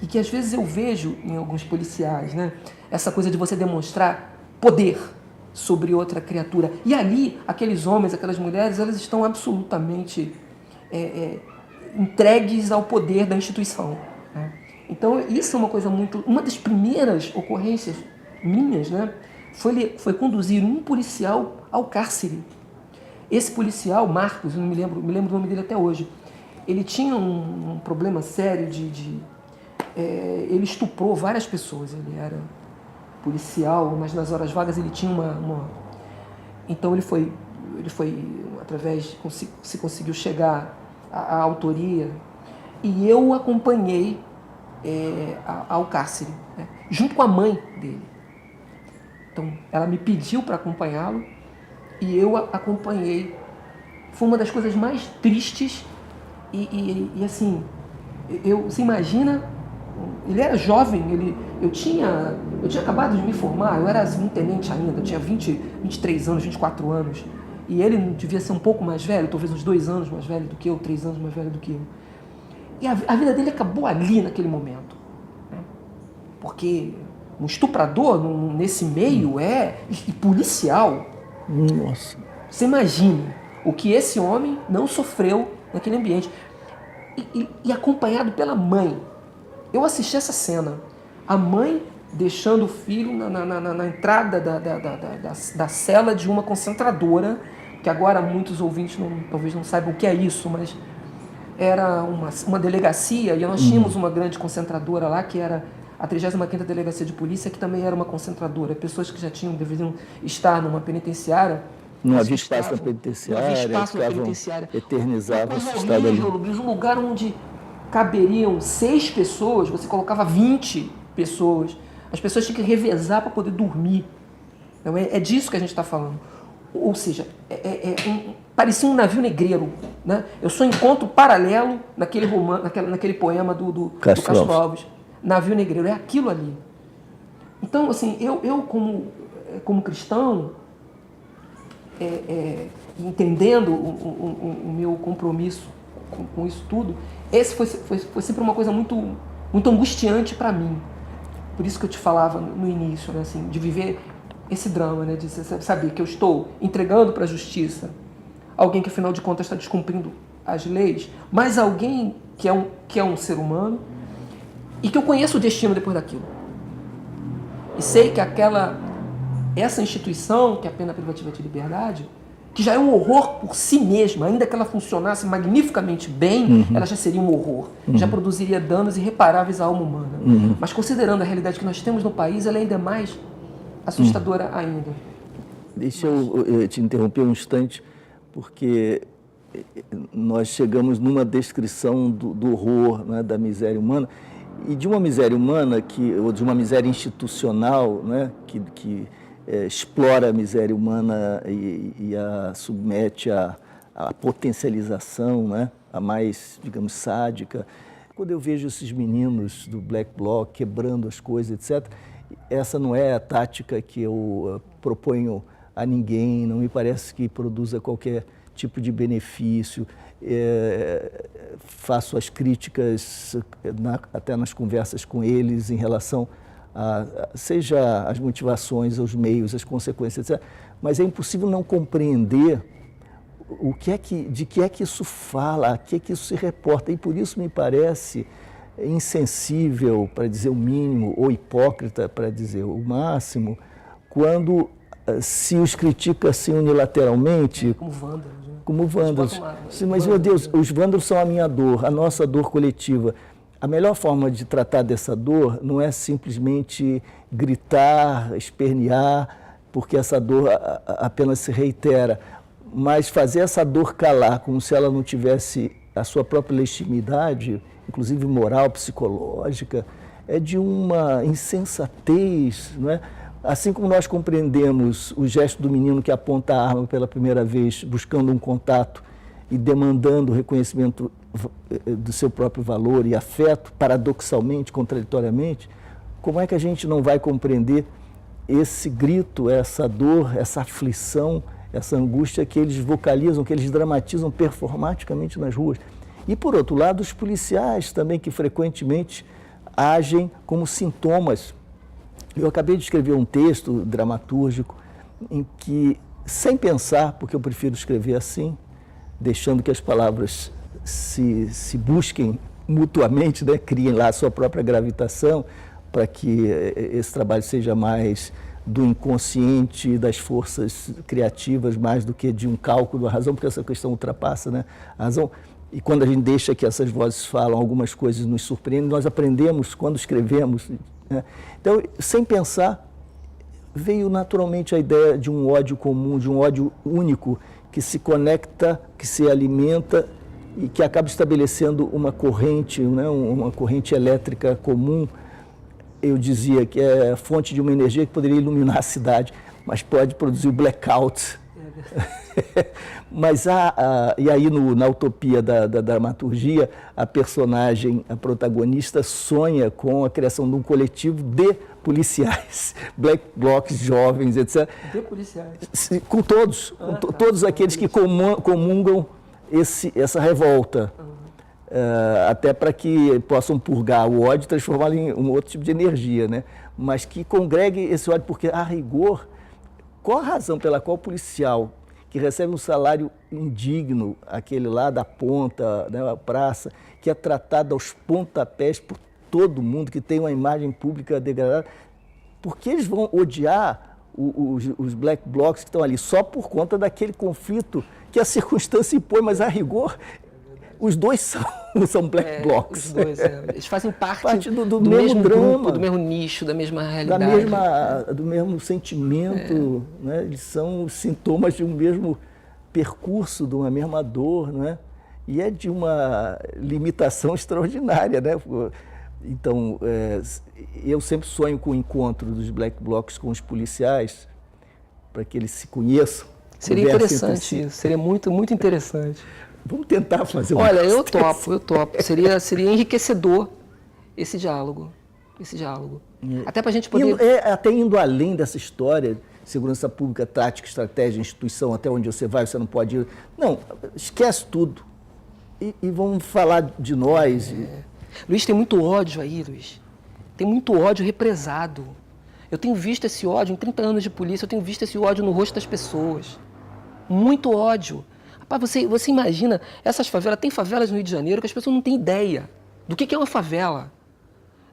e que às vezes eu vejo em alguns policiais, né? Essa coisa de você demonstrar poder sobre outra criatura. E ali, aqueles homens, aquelas mulheres, elas estão absolutamente entregues ao poder da instituição, né? Então, isso é uma coisa muito... Uma das primeiras ocorrências minhas, né, foi conduzir um policial ao cárcere. Esse policial, Marcos, eu me lembro do nome dele até hoje, ele tinha um problema sério ele estuprou várias pessoas. Ele era policial, mas nas horas vagas ele tinha Então ele foi através, se conseguiu chegar à autoria, e eu o acompanhei ao cárcere, né, junto com a mãe dele. Então ela me pediu para acompanhá-lo e eu acompanhei. Foi uma das coisas mais tristes e assim, você imagina, ele era jovem, eu tinha acabado de me formar, eu era um tenente ainda, eu tinha 23 anos, 24 anos, e ele devia ser um pouco mais velho, talvez uns 2 anos mais velho do que eu, 3 anos mais velho do que eu. E a vida dele acabou ali naquele momento, né? Porque um estuprador nesse meio e policial. Nossa. Você imagine o que esse homem não sofreu naquele ambiente. E acompanhado pela mãe. Eu assisti essa cena. A mãe deixando o filho na entrada da cela de uma concentradora, que agora muitos ouvintes talvez não saibam o que é isso, mas era uma delegacia, e nós tínhamos uma grande concentradora lá, que era a 35ª Delegacia de Polícia, que também era uma concentradora. Pessoas que já deveriam estar numa penitenciária. Não havia espaço na penitenciária, eternizavam esse estado ali. Um lugar onde caberiam 6 pessoas, você colocava 20 pessoas. As pessoas tinham que revezar para poder dormir. Então, é disso que a gente está falando. Ou seja, parecia um navio negreiro, né? Eu só encontro paralelo naquele poema do Castro Alves. Navio negreiro, é aquilo ali. Então, assim, eu como cristão, entendendo o meu compromisso com isso tudo, esse foi sempre uma coisa muito, muito angustiante para mim. Por isso que eu te falava no início, né, assim, de viver esse drama, né, de saber que eu estou entregando para a justiça alguém que, afinal de contas, está descumprindo as leis, mas alguém que é um ser humano e que eu conheço o destino depois daquilo. E sei que essa instituição, que é a pena privativa de liberdade, que já é um horror por si mesma, ainda que ela funcionasse magnificamente bem, ela já seria um horror, já produziria danos irreparáveis à alma humana. Mas considerando a realidade que nós temos no país, ela é ainda mais assustadora ainda. Deixa eu te interromper um instante, porque nós chegamos numa descrição do horror, né, da miséria humana, e de uma miséria humana, ou de uma miséria institucional, né, que explora a miséria humana e a submete à potencialização, né, a mais, digamos, sádica. Quando eu vejo esses meninos do Black Bloc quebrando as coisas, etc., essa não é a tática que eu proponho a ninguém, não me parece que produza qualquer tipo de benefício. Faço as críticas até nas conversas com eles em relação seja as motivações, os meios, as consequências, etc. Mas é impossível não compreender de que é que isso fala, a que é que isso se reporta. E por isso me parece insensível, para dizer o mínimo, ou hipócrita, para dizer o máximo, quando se os critica assim unilateralmente. Como vândalos. Né? Como vândalos. Sim, mas, meu Deus, os vândalos são a minha dor, a nossa dor coletiva. A melhor forma de tratar dessa dor não é simplesmente gritar, espernear, porque essa dor apenas se reitera, mas fazer essa dor calar como se ela não tivesse a sua própria legitimidade, inclusive moral, psicológica, é de uma insensatez, não é? Assim como nós compreendemos o gesto do menino que aponta a arma pela primeira vez, buscando um contato e demandando o reconhecimento do seu próprio valor e afeto, paradoxalmente, contraditoriamente, como é que a gente não vai compreender esse grito, essa dor, essa aflição, essa angústia que eles vocalizam, que eles dramatizam performaticamente nas ruas? E, por outro lado, os policiais também, que frequentemente agem como sintomas. Eu acabei de escrever um texto dramatúrgico em que, sem pensar, porque eu prefiro escrever assim, deixando que as palavras se busquem mutuamente, né? Criem lá a sua própria gravitação, para que esse trabalho seja mais do inconsciente, das forças criativas, mais do que de um cálculo da razão, porque essa questão ultrapassa, né, a razão. E quando a gente deixa que essas vozes falam, algumas coisas nos surpreendem, nós aprendemos quando escrevemos. Né? Então, sem pensar, veio naturalmente a ideia de um ódio comum, de um ódio único, que se conecta, que se alimenta e que acaba estabelecendo uma corrente, né, uma corrente elétrica comum. Eu dizia que é a fonte de uma energia que poderia iluminar a cidade, mas pode produzir o blackout. Mas e aí na utopia da dramaturgia, a personagem, a protagonista, sonha com a criação de um coletivo de policiais, black blocs jovens, etc. De policiais. Com todos, todos aqueles que comungam essa revolta. Até para que possam purgar o ódio e transformá-lo em um outro tipo de energia, né? Mas que congregue esse ódio, porque, a rigor, qual a razão pela qual o policial que recebe um salário indigno, aquele lá da ponta, né, a praça, que é tratado aos pontapés por todo mundo, que tem uma imagem pública degradada, por que eles vão odiar os black blocs que estão ali só por conta daquele conflito que a circunstância impõe, mas a rigor os dois são black blocs. Os dois, eles fazem parte do mesmo drama, grupo, do mesmo nicho, da mesma realidade. Do mesmo sentimento, né? Eles são sintomas de um mesmo percurso, de uma mesma dor, né? E é de uma limitação extraordinária, né? Então, eu sempre sonho com o encontro dos black blocs com os policiais, para que eles se conheçam. Seria interessante isso, seria muito, muito interessante. Vamos tentar fazer Olha, eu topo. Seria enriquecedor esse diálogo. Até para a gente poder... Até indo além dessa história, segurança pública, tática, estratégia, instituição, até onde você vai, você não pode ir. Não, esquece tudo. E vamos falar de nós. Luiz, tem muito ódio aí, Luiz. Tem muito ódio represado. Eu tenho visto esse ódio, em 30 anos de polícia, eu tenho visto esse ódio no rosto das pessoas. Muito ódio. Você imagina, essas favelas, tem favelas no Rio de Janeiro que as pessoas não têm ideia do que é uma favela.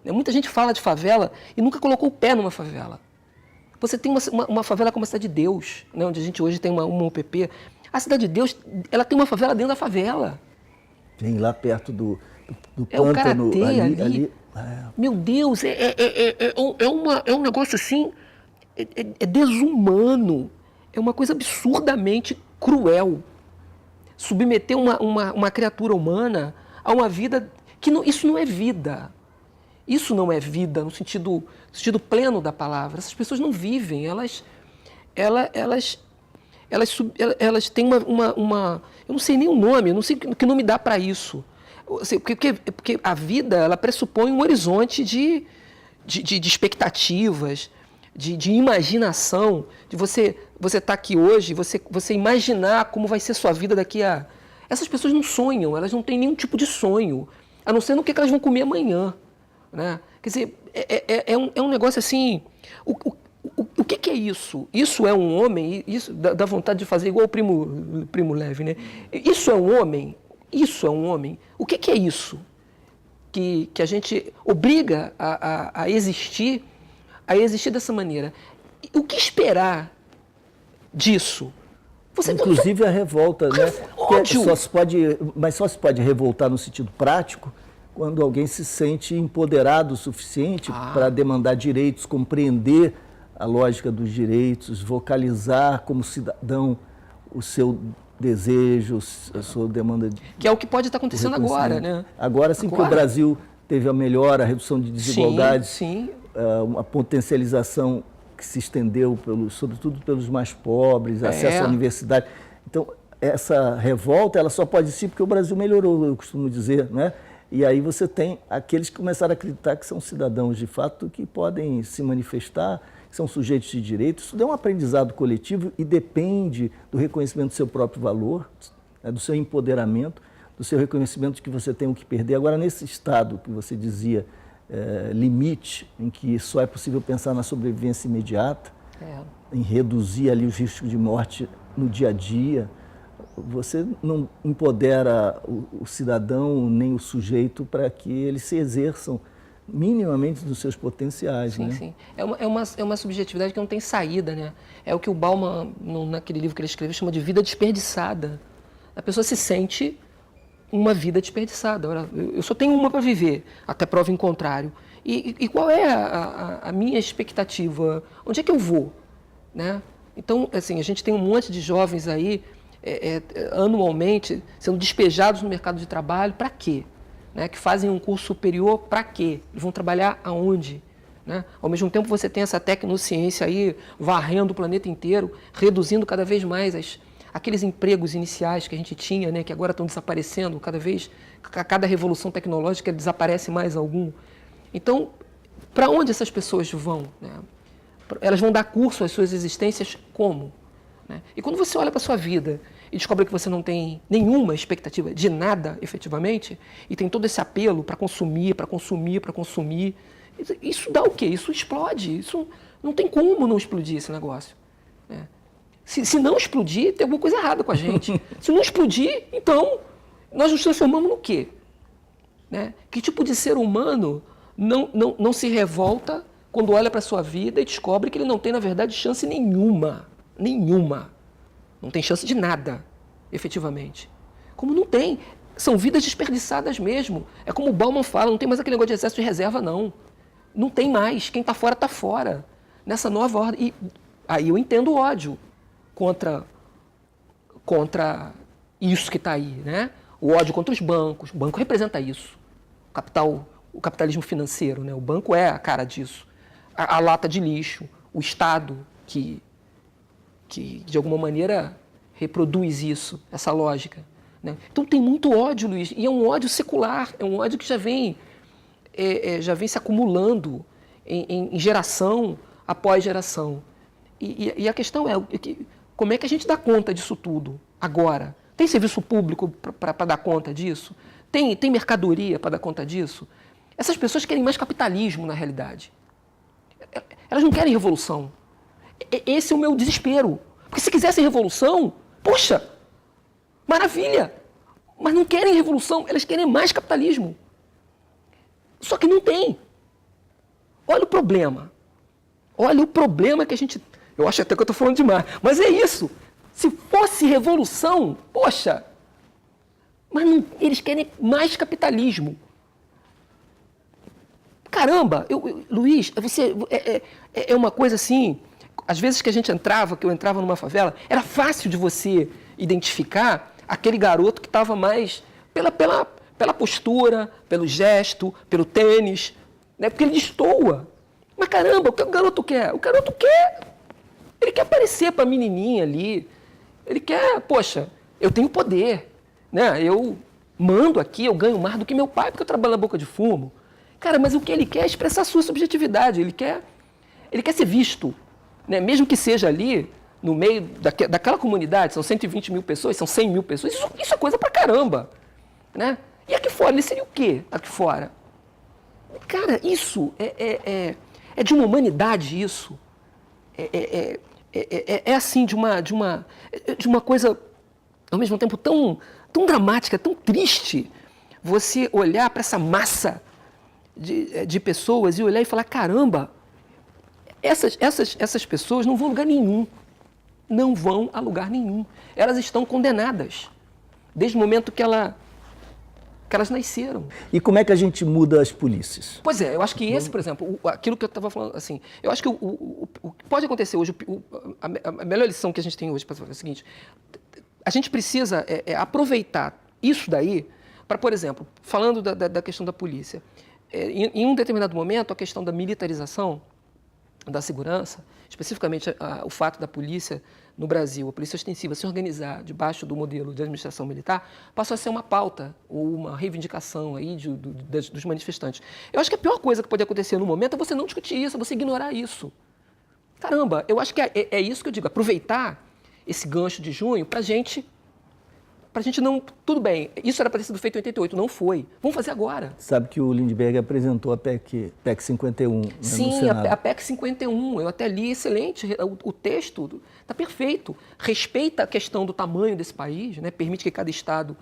Muita gente fala de favela e nunca colocou o pé numa favela. Você tem uma favela como a Cidade de Deus, né, onde a gente hoje tem uma UPP. A Cidade de Deus, ela tem uma favela dentro da favela. Tem lá perto do pântano. O Karatê ali. Meu Deus, é um negócio assim, é desumano. É uma coisa absurdamente cruel. Submeter uma criatura humana a uma vida que isso não é vida. Isso não é vida no sentido pleno da palavra. Essas pessoas não vivem, elas têm uma eu não sei nem o nome, eu não sei que nome dá para isso. Porque a vida, ela pressupõe um horizonte de expectativas, de imaginação, de você estar aqui hoje, você imaginar como vai ser sua vida daqui a... Essas pessoas não sonham, elas não têm nenhum tipo de sonho, a não ser no que elas vão comer amanhã. Né? Quer dizer, é um negócio assim... O que é isso? Isso é um homem? Isso dá vontade de fazer igual o Primo Levi, né? Isso é um homem? Isso é um homem? O que é isso? Que a gente obriga a existir dessa maneira. O que esperar disso? Inclusive a revolta, né? Ódio. Mas só se pode revoltar no sentido prático quando alguém se sente empoderado o suficiente para demandar direitos, compreender a lógica dos direitos, vocalizar como cidadão o seu desejo, a sua demanda de... Que é o que pode estar acontecendo agora, né? Agora sim que o Brasil teve a melhora, a redução de desigualdades, sim. Uma potencialização que se estendeu, sobretudo pelos mais pobres, acesso à universidade. Então, essa revolta ela só pode existir porque o Brasil melhorou, eu costumo dizer, né? E aí você tem aqueles que começaram a acreditar que são cidadãos de fato, que podem se manifestar, que são sujeitos de direitos. Isso é um aprendizado coletivo e depende do reconhecimento do seu próprio valor, né, do seu empoderamento, do seu reconhecimento de que você tem o que perder. Agora, nesse estado que você dizia, limite, em que só é possível pensar na sobrevivência imediata, em reduzir ali os riscos de morte no dia a dia, você não empodera o cidadão nem o sujeito para que eles se exerçam minimamente dos seus potenciais. Sim, né? sim. É uma subjetividade que não tem saída, né? É o que o Bauman, naquele livro que ele escreveu, chama de vida desperdiçada. A pessoa se sente uma vida desperdiçada. Ora, eu só tenho uma para viver, até prova em contrário. E qual é a minha expectativa? Onde é que eu vou? Né? Então, assim, a gente tem um monte de jovens aí, anualmente, sendo despejados no mercado de trabalho. Para quê? Né? Que fazem um curso superior para quê? Eles vão trabalhar aonde? Né? Ao mesmo tempo, você tem essa tecnociência aí varrendo o planeta inteiro, reduzindo cada vez mais aqueles empregos iniciais que a gente tinha, né, que agora estão desaparecendo a cada revolução tecnológica desaparece mais algum. Então, para onde essas pessoas vão? Né? Elas vão dar curso às suas existências como? Né? E quando você olha para a sua vida e descobre que você não tem nenhuma expectativa de nada, efetivamente, e tem todo esse apelo para consumir, para consumir, para consumir, isso dá o quê? Isso explode. Isso não tem como não explodir esse negócio. Né? Se não explodir, tem alguma coisa errada com a gente. Se não explodir, então, nós nos transformamos no quê? Né? Que tipo de ser humano não se revolta quando olha para a sua vida e descobre que ele não tem, na verdade, chance nenhuma? Nenhuma. Não tem chance de nada, efetivamente. Como não tem? São vidas desperdiçadas mesmo. É como o Bauman fala, não tem mais aquele negócio de exército de reserva, não. Não tem mais. Quem está fora, está fora. Nessa nova ordem. E aí eu entendo o ódio contra isso que está aí, né? O ódio contra os bancos. O banco representa isso. O capitalismo financeiro, né? O banco é a cara disso. A lata de lixo, o Estado que de alguma maneira reproduz isso, essa lógica. Né? Então tem muito ódio, Luiz, e é um ódio secular, é um ódio que já vem se acumulando em geração após geração. E a questão é, como é que a gente dá conta disso tudo agora? Tem serviço público para dar conta disso? Tem mercadoria para dar conta disso? Essas pessoas querem mais capitalismo, na realidade. Elas não querem revolução. Esse é o meu desespero. Porque se quisessem revolução, poxa, maravilha. Mas não querem revolução, elas querem mais capitalismo. Só que não tem. Olha o problema. Olha o problema que a gente... Eu acho até que eu estou falando demais. Mas é isso. Se fosse revolução, poxa. Mas não, eles querem mais capitalismo. Caramba, Luiz, é uma coisa assim... Às vezes que eu entrava numa favela, era fácil de você identificar aquele garoto que estava mais pela postura, pelo gesto, pelo tênis, né? Porque ele destoa. Mas caramba, o que o garoto quer? O garoto ele quer aparecer para a menininha ali. Ele quer, poxa, eu tenho poder, né? Eu mando aqui, eu ganho mais do que meu pai porque eu trabalho na boca de fumo. Cara, mas o que ele quer é expressar a sua subjetividade, ele quer ser visto. Né? Mesmo que seja ali, no meio daquela comunidade, são 120 mil pessoas, são 100 mil pessoas, isso é coisa pra caramba. Né? E aqui fora, ele seria o quê aqui fora? Cara, isso é de uma humanidade, isso. É assim, de uma coisa, ao mesmo tempo, tão dramática, tão triste, você olhar para essa massa de pessoas e olhar e falar, caramba, essas pessoas não vão a lugar nenhum. Não vão a lugar nenhum. Elas estão condenadas. Desde o momento que elas nasceram. E como é que a gente muda as polícias? Pois é, eu acho que esse, por exemplo, aquilo que eu estava falando, assim, eu acho que o que pode acontecer hoje, a melhor lição que a gente tem hoje é o seguinte, a gente precisa aproveitar isso daí para, por exemplo, falando da questão da polícia, em um determinado momento, a questão da militarização da segurança, especificamente o fato da polícia no Brasil, a polícia ostensiva, se organizar debaixo do modelo de administração militar, passou a ser uma pauta ou uma reivindicação aí dos manifestantes. Eu acho que a pior coisa que pode acontecer no momento é você não discutir isso, é você ignorar isso. Caramba, eu acho que é isso que eu digo, aproveitar esse gancho de junho para a gente para a gente não... Tudo bem, isso era para ter sido feito em 88, não foi. Vamos fazer agora. Sabe que o Lindbergh apresentou a PEC 51, né, Sim, no Senado. a PEC 51, eu até li, excelente, o texto está perfeito. Respeita a questão do tamanho desse país, né? Permite que cada estado,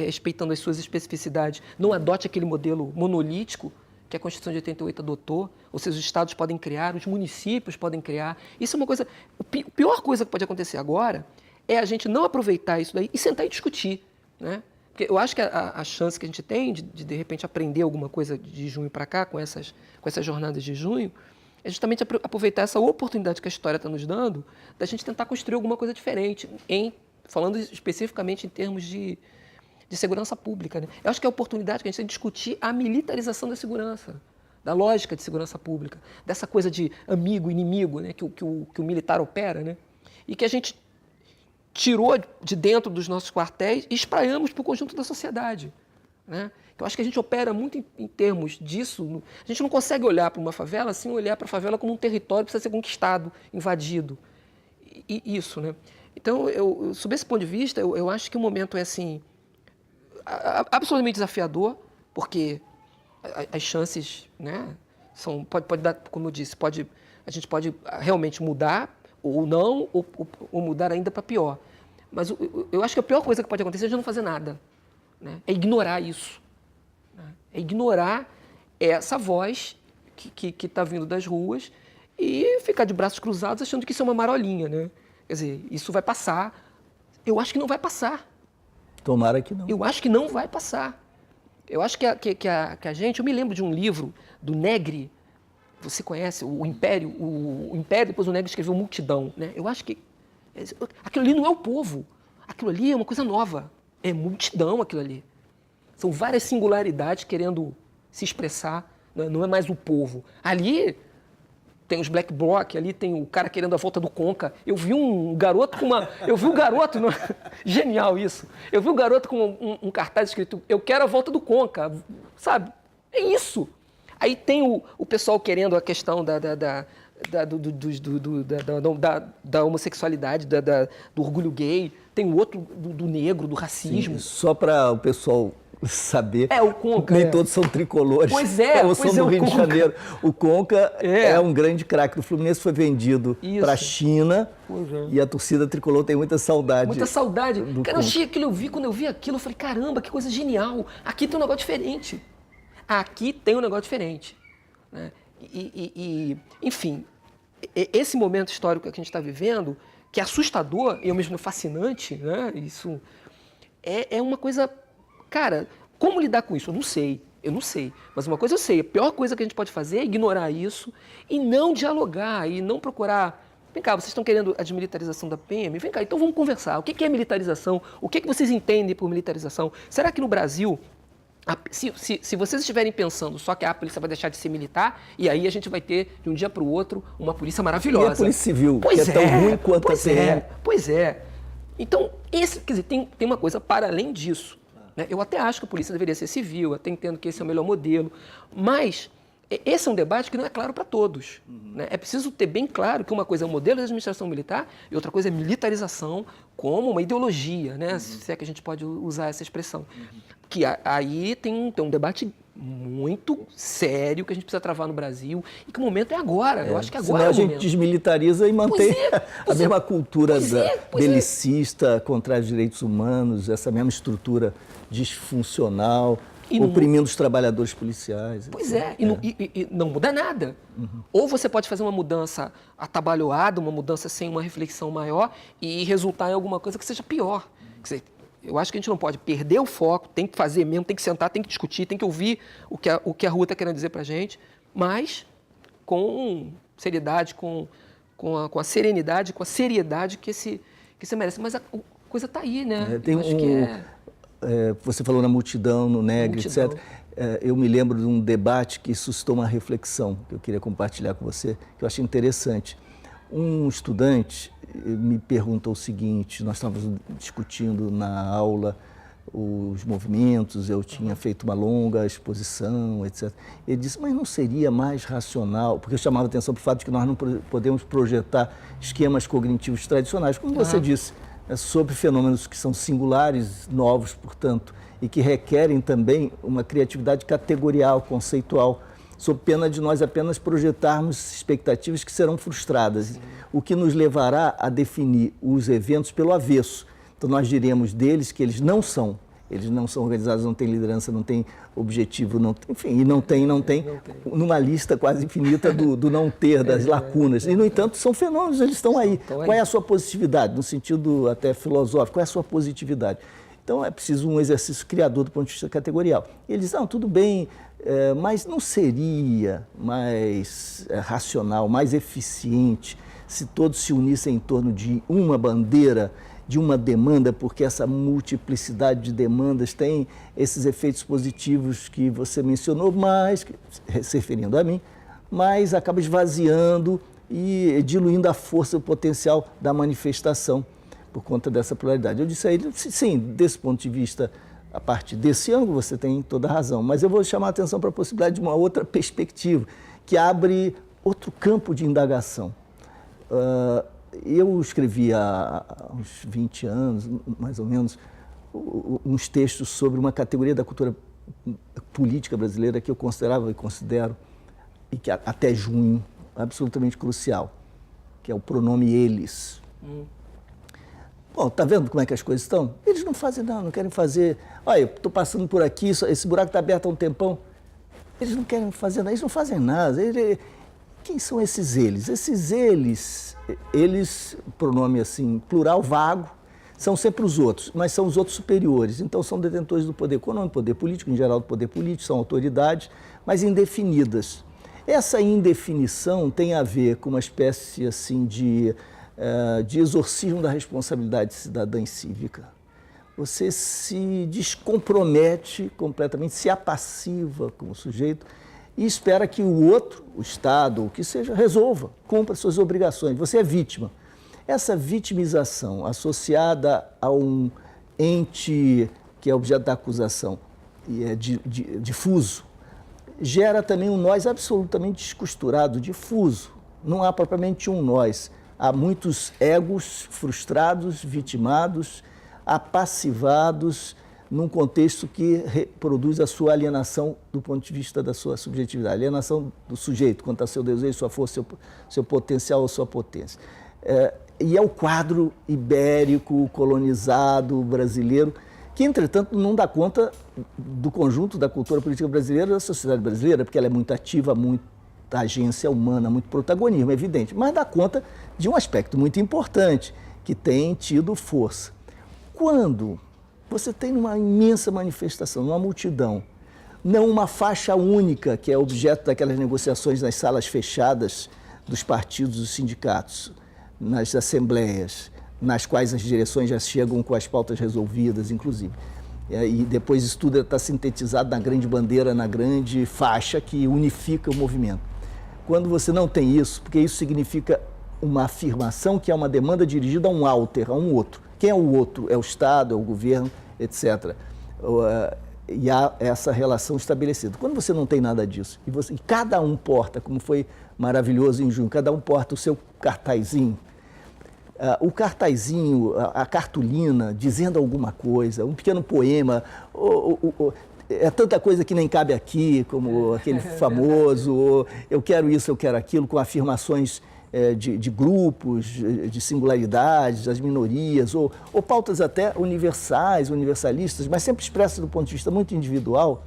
respeitando as suas especificidades, não adote aquele modelo monolítico que a Constituição de 88 adotou, ou seja, os estados podem criar, os municípios podem criar. Isso é uma coisa... A pior coisa que pode acontecer agora é a gente não aproveitar isso daí e sentar e discutir, né? Porque eu acho que a chance que a gente tem de repente, aprender alguma coisa de junho para cá, com essas jornadas de junho, é justamente aproveitar essa oportunidade que a história está nos dando, da gente tentar construir alguma coisa diferente, falando especificamente em termos de segurança pública, né? Eu acho que é a oportunidade que a gente tem de discutir a militarização da segurança, da lógica de segurança pública, dessa coisa de amigo, inimigo, né? que o militar opera, né? E que a gente tirou de dentro dos nossos quartéis e espraiamos para o conjunto da sociedade, né? Eu acho que a gente opera muito em termos disso. A gente não consegue olhar para uma favela sem olhar para a favela como um território que precisa ser conquistado, invadido. E isso, né? Então, sob esse ponto de vista, eu acho que o momento é assim, absolutamente desafiador, porque as chances, né, pode dar, como eu disse, a gente pode realmente mudar ou não, ou mudar ainda para pior. Mas eu acho que a pior coisa que pode acontecer é a gente não fazer nada, né? É ignorar isso, né? É ignorar essa voz que está vindo das ruas e ficar de braços cruzados achando que isso é uma marolinha, né? Quer dizer, isso vai passar. Eu acho que não vai passar. Tomara que não. Eu acho que não vai passar. Eu acho que a gente... Eu me lembro de um livro do Negri, você conhece, o Império, depois o Negri escreveu Multidão, né? Eu acho que aquilo ali não é o povo. Aquilo ali é uma coisa nova. É multidão aquilo ali. São várias singularidades querendo se expressar, né? Não é mais o povo. Ali tem os black bloc, ali tem o cara querendo a volta do Conca. Eu vi um garoto genial isso. Eu vi um garoto com um cartaz escrito, eu quero a volta do Conca, sabe? É isso. Aí tem o pessoal querendo a questão da homossexualidade, do orgulho gay, tem o outro do negro, do racismo. Sim, só para o pessoal saber, o Conca, nem todos são tricolores, pois é, ou são do Rio de Janeiro. O Conca é um grande craque. O Fluminense foi vendido para a China e a torcida tricolor tem muita saudade. Muita saudade. Cara, quando eu vi aquilo, eu falei, caramba, que coisa genial. Aqui tem um negócio diferente. Aqui tem um negócio diferente, né? Enfim, esse momento histórico que a gente está vivendo, que é assustador e ao mesmo tempo fascinante, né? Isso é uma coisa... Cara, como lidar com isso? Eu não sei. Mas uma coisa eu sei, a pior coisa que a gente pode fazer é ignorar isso e não dialogar, e não procurar... Vem cá, vocês estão querendo a desmilitarização da PM? Vem cá, então vamos conversar. O que é militarização? O que vocês entendem por militarização? Será que no Brasil... Se vocês estiverem pensando só que a polícia vai deixar de ser militar, e aí a gente vai ter, de um dia para o outro, uma polícia maravilhosa. E a Polícia Civil, que é tão ruim quanto a PM. Pois é. Então, quer dizer, tem uma coisa para além disso, né? Eu até acho que a polícia deveria ser civil, até entendo que esse é o melhor modelo, mas esse é um debate que não é claro para todos, né? É preciso ter bem claro que uma coisa é o modelo de administração militar e outra coisa é militarização como uma ideologia, né? Se é que a gente pode usar essa expressão. Que aí tem um debate muito sério que a gente precisa travar no Brasil e que o momento é agora. Eu acho que agora é o momento. Senão a gente desmilitariza e mantém a mesma cultura belicista, contra os direitos humanos, essa mesma estrutura disfuncional, oprimindo os trabalhadores policiais. Pois é, e não muda nada. Ou você pode fazer uma mudança atabalhoada, uma mudança sem uma reflexão maior e resultar em alguma coisa que seja pior. Quer dizer, eu acho que a gente não pode perder o foco, tem que fazer mesmo, tem que sentar, tem que discutir, tem que ouvir o que a rua está querendo dizer para a gente, mas com seriedade, com a serenidade, com a seriedade que se merece. Mas a coisa está aí, né? Você falou na multidão, no Negri, etc. Eu me lembro de um debate que suscitou uma reflexão que eu queria compartilhar com você, que eu achei interessante. Um estudante me perguntou o seguinte, nós estávamos discutindo na aula os movimentos, eu tinha feito uma longa exposição, etc. Ele disse, mas não seria mais racional, porque eu chamava a atenção para o fato de que nós não podemos projetar esquemas cognitivos tradicionais, como você disse, sobre fenômenos que são singulares, novos, portanto, e que requerem também uma criatividade categorial, conceitual, sob pena de nós apenas projetarmos expectativas que serão frustradas, o que nos levará a definir os eventos pelo avesso. Então, nós diremos deles que eles não são organizados, não têm liderança, não têm objetivo, não, enfim, e não tem, numa lista quase infinita do não ter, das lacunas. E, no entanto, são fenômenos, eles estão aí. Qual é a sua positividade? No sentido até filosófico, qual é a sua positividade? Então, é preciso um exercício criador do ponto de vista categorial. E eles dizem, tudo bem, mas não seria mais racional, mais eficiente se todos se unissem em torno de uma bandeira, de uma demanda, porque essa multiplicidade de demandas tem esses efeitos positivos que você mencionou, mas, se referindo a mim, mas acaba esvaziando e diluindo a força e o potencial da manifestação por conta dessa pluralidade. Eu disse a ele, sim, desse ponto de vista, a partir desse ângulo você tem toda a razão, mas eu vou chamar a atenção para a possibilidade de uma outra perspectiva, que abre outro campo de indagação. Eu escrevi há uns 20 anos, mais ou menos, uns textos sobre uma categoria da cultura política brasileira que eu considerava e considero, e que até junho, absolutamente crucial, que é o pronome eles. Bom, tá vendo como é que as coisas estão? Eles não fazem nada, não querem fazer. Olha, eu estou passando por aqui, esse buraco está aberto há um tempão. Eles não querem fazer nada, eles não fazem nada. Quem são esses eles? Esses eles, pronome assim, plural, vago, são sempre os outros, mas são os outros superiores. Então, são detentores do poder econômico, poder político, em geral do poder político, são autoridades, mas indefinidas. Essa indefinição tem a ver com uma espécie assim de exorcismo da responsabilidade cidadã e cívica. Você se descompromete completamente, se apassiva como sujeito e espera que o outro, o Estado, o que seja, resolva, cumpra suas obrigações. Você é vítima. Essa vitimização associada a um ente que é objeto da acusação e é difuso, gera também um nós absolutamente descosturado, difuso. Não há propriamente um nós. Há muitos egos frustrados, vitimados, apassivados, num contexto que reproduz a sua alienação do ponto de vista da sua subjetividade, alienação do sujeito quanto a seu desejo, sua força, seu potencial ou sua potência. E é o quadro ibérico, colonizado, brasileiro, que, entretanto, não dá conta do conjunto da cultura política brasileira, da sociedade brasileira, porque ela é muito ativa, muita agência humana, muito protagonismo, é evidente, mas dá conta de um aspecto muito importante, que tem tido força. Quando você tem uma imensa manifestação, uma multidão, não uma faixa única, que é objeto daquelas negociações nas salas fechadas dos partidos, dos sindicatos, nas assembleias, nas quais as direções já chegam com as pautas resolvidas, inclusive. E depois isso tudo está sintetizado na grande bandeira, na grande faixa que unifica o movimento. Quando você não tem isso, porque isso significa uma afirmação que é uma demanda dirigida a um alter, a um outro. Quem é o outro? É o Estado, é o governo, etc. E há essa relação estabelecida. Quando você não tem nada disso, e cada um porta, como foi maravilhoso em junho, cada um porta o seu cartazinho, o cartazinho, a cartolina, dizendo alguma coisa, um pequeno poema, é tanta coisa que nem cabe aqui, como aquele famoso, eu quero isso, eu quero aquilo, com afirmações de grupos, de singularidades, das minorias, ou pautas até universais, universalistas, mas sempre expressas do ponto de vista muito individual.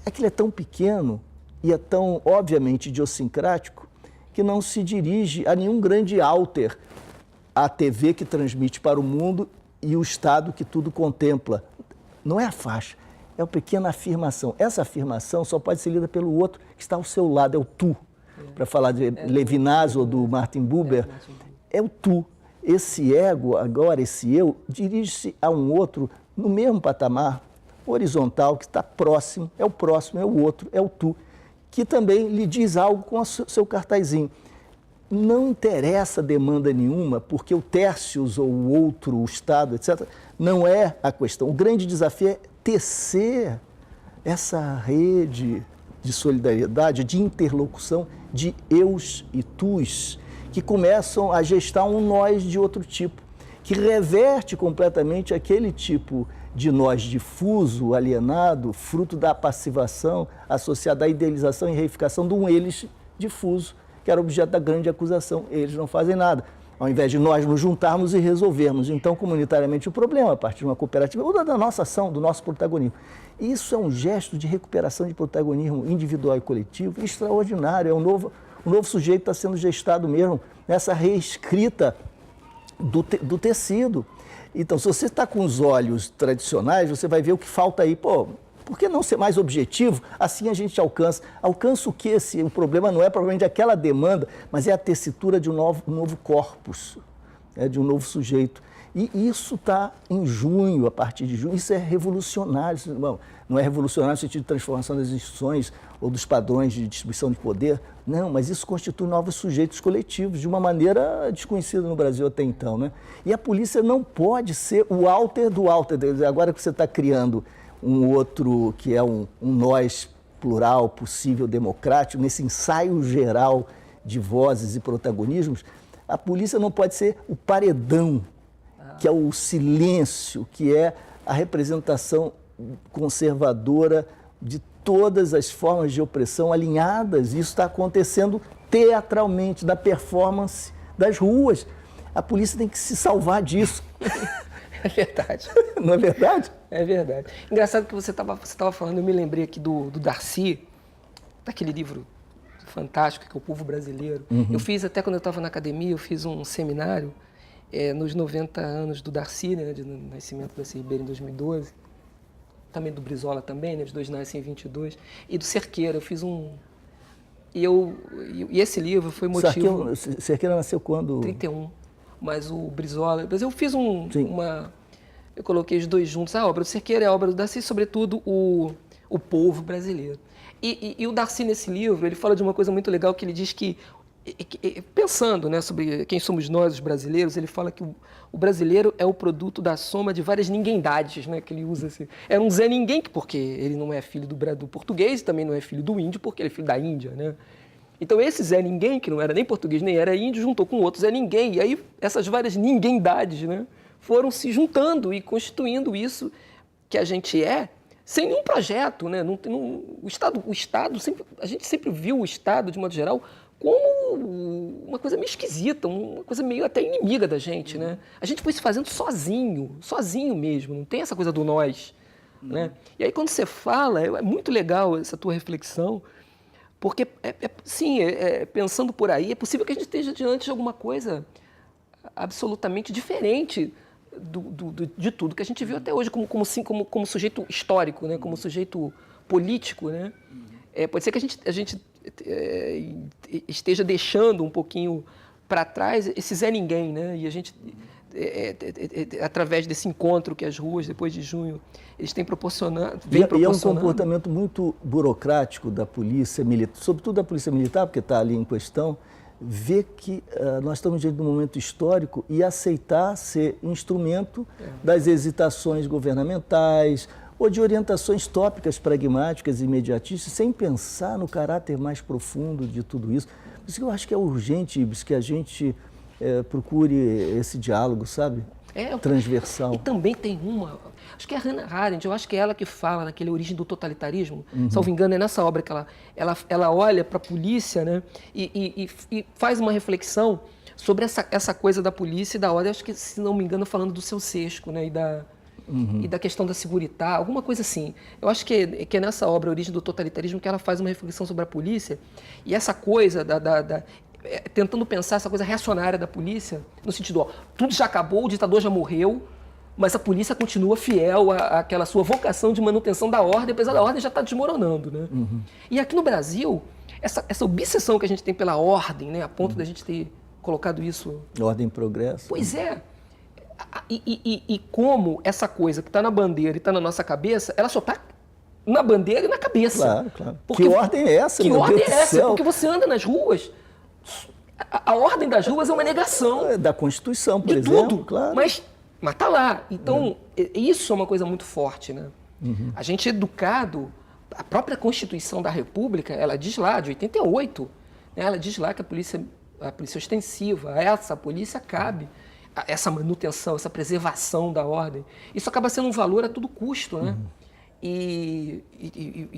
Aquilo é tão pequeno e é tão, obviamente, idiosincrático, que não se dirige a nenhum grande alter, a TV que transmite para o mundo e o Estado que tudo contempla. Não é a faixa, é uma pequena afirmação. Essa afirmação só pode ser lida pelo outro que está ao seu lado, é o tu. Para falar de Levinas ou do Martin Buber, é o tu. Esse ego, agora, esse eu, dirige-se a um outro no mesmo patamar, horizontal, que está próximo, é o outro, é o tu, que também lhe diz algo com o seu cartazinho. Não interessa demanda nenhuma, porque o Tércios ou o outro, o Estado, etc., não é a questão. O grande desafio é tecer essa rede de solidariedade, de interlocução, de eus e tus, que começam a gestar um nós de outro tipo. que reverte completamente aquele tipo de nós difuso, alienado, fruto da passivação associada à idealização e reificação de um eles difuso, que era objeto da grande acusação. Eles não fazem nada, ao invés de nós nos juntarmos e resolvermos, então, comunitariamente o problema, a partir de uma cooperativa, ou da nossa ação, do nosso protagonismo. Isso é um gesto de recuperação de protagonismo individual e coletivo extraordinário, é um novo sujeito está sendo gestado mesmo nessa reescrita do tecido. Então, se você está com os olhos tradicionais, você vai ver o que falta aí. Pô, por que não ser mais objetivo? Assim a gente alcança. Alcança o quê? O problema não é provavelmente aquela demanda, mas é a tessitura de um novo corpus, de um novo sujeito. E isso está em junho, a partir de junho. Isso é revolucionário. Não é revolucionário no sentido de transformação das instituições ou dos padrões de distribuição de poder. Não, mas isso constitui novos sujeitos coletivos de uma maneira desconhecida no Brasil até então, né? E a polícia não pode ser o alter do alter. Agora que você está criando um outro que é um nós plural, possível, democrático, nesse ensaio geral de vozes e protagonismos, a polícia não pode ser o paredão, que é o silêncio, que é a representação conservadora de todas as formas de opressão alinhadas. Isso está acontecendo teatralmente, na performance das ruas. A polícia tem que se salvar disso. É verdade. Não é verdade? É verdade. Engraçado que você estava falando, eu me lembrei aqui do Darcy, daquele livro fantástico que é O Povo Brasileiro. Uhum. Eu fiz, até quando eu estava na academia, eu fiz um seminário nos 90 anos do Darcy, né, de nascimento do Darcy Ribeiro em 2012, também do Brizola também, né, os dois nascem em 22, e do Cerqueira, eu fiz um... E esse livro foi motivo... Cerqueira nasceu quando? 31, mas o Brizola... Mas eu fiz eu coloquei os dois juntos, a obra do Cerqueira e a obra do Darcy, sobretudo o povo brasileiro. E o Darcy, nesse livro, ele fala de uma coisa muito legal, que ele diz que, pensando, né, sobre quem somos nós, os brasileiros, ele fala que o brasileiro é o produto da soma de várias ninguémdades, né, que ele usa assim. É um Zé Ninguém, porque ele não é filho do português, e também não é filho do índio, porque ele é filho da Índia, né? Então esse Zé Ninguém, que não era nem português nem era índio, juntou com outro Zé Ninguém. E aí essas várias ninguémdades, né, foram se juntando e constituindo isso que a gente é, sem nenhum projeto, né? O Estado sempre, a gente sempre viu o Estado, de modo geral, como uma coisa meio esquisita, uma coisa meio até inimiga da gente, né? A gente foi se fazendo sozinho mesmo, não tem essa coisa do nós, né? E aí quando você fala, é muito legal essa tua reflexão, porque, pensando por aí, é possível que a gente esteja diante de alguma coisa absolutamente diferente de tudo que a gente viu até hoje como sujeito histórico, né? Como sujeito político, né? Pode ser que a gente esteja deixando um pouquinho para trás esse Zé Ninguém, né? E a gente, através desse encontro que as ruas, depois de junho, eles têm proporcionado... E é um comportamento muito burocrático da polícia militar, sobretudo da polícia militar, porque está ali em questão, ver que nós estamos diante de um momento histórico e aceitar ser instrumento das hesitações governamentais ou de orientações tópicas, pragmáticas e imediatistas, sem pensar no caráter mais profundo de tudo isso. Por isso que eu acho que é urgente, Ibis, que a gente procure esse diálogo, sabe? Transversal. E também tem acho que é a Hannah Arendt, eu acho que é ela que fala naquele Origem do Totalitarismo, salvo engano, é nessa obra que ela olha para a polícia, né, e faz uma reflexão sobre essa coisa da polícia e da ordem, acho que, se não me engano, falando do seu Sesco, né, e da questão da Seguridade, alguma coisa assim. Eu acho que é nessa obra, Origem do Totalitarismo, que ela faz uma reflexão sobre a polícia e essa coisa tentando pensar essa coisa reacionária da polícia, no sentido, tudo já acabou, o ditador já morreu, mas a polícia continua fiel àquela sua vocação de manutenção da ordem, apesar da ordem já estar desmoronando, né? E aqui no Brasil, essa obsessão que a gente tem pela ordem, né, a ponto da gente ter colocado isso... Ordem e progresso. Pois é. E como essa coisa que está na bandeira e está na nossa cabeça, ela só está na bandeira e na cabeça. Claro. Porque, que ordem é essa, meu Deus do céu? Que ordem é essa? Porque você anda nas ruas... A ordem das ruas é uma negação. Da Constituição, por de exemplo. Tudo, claro. Mas está lá. Então, isso é uma coisa muito forte, né? A gente é educado, a própria Constituição da República, ela diz lá, de 88, né? Ela diz lá que a polícia ostensiva, a polícia cabe essa manutenção, essa preservação da ordem, isso acaba sendo um valor a todo custo, né? E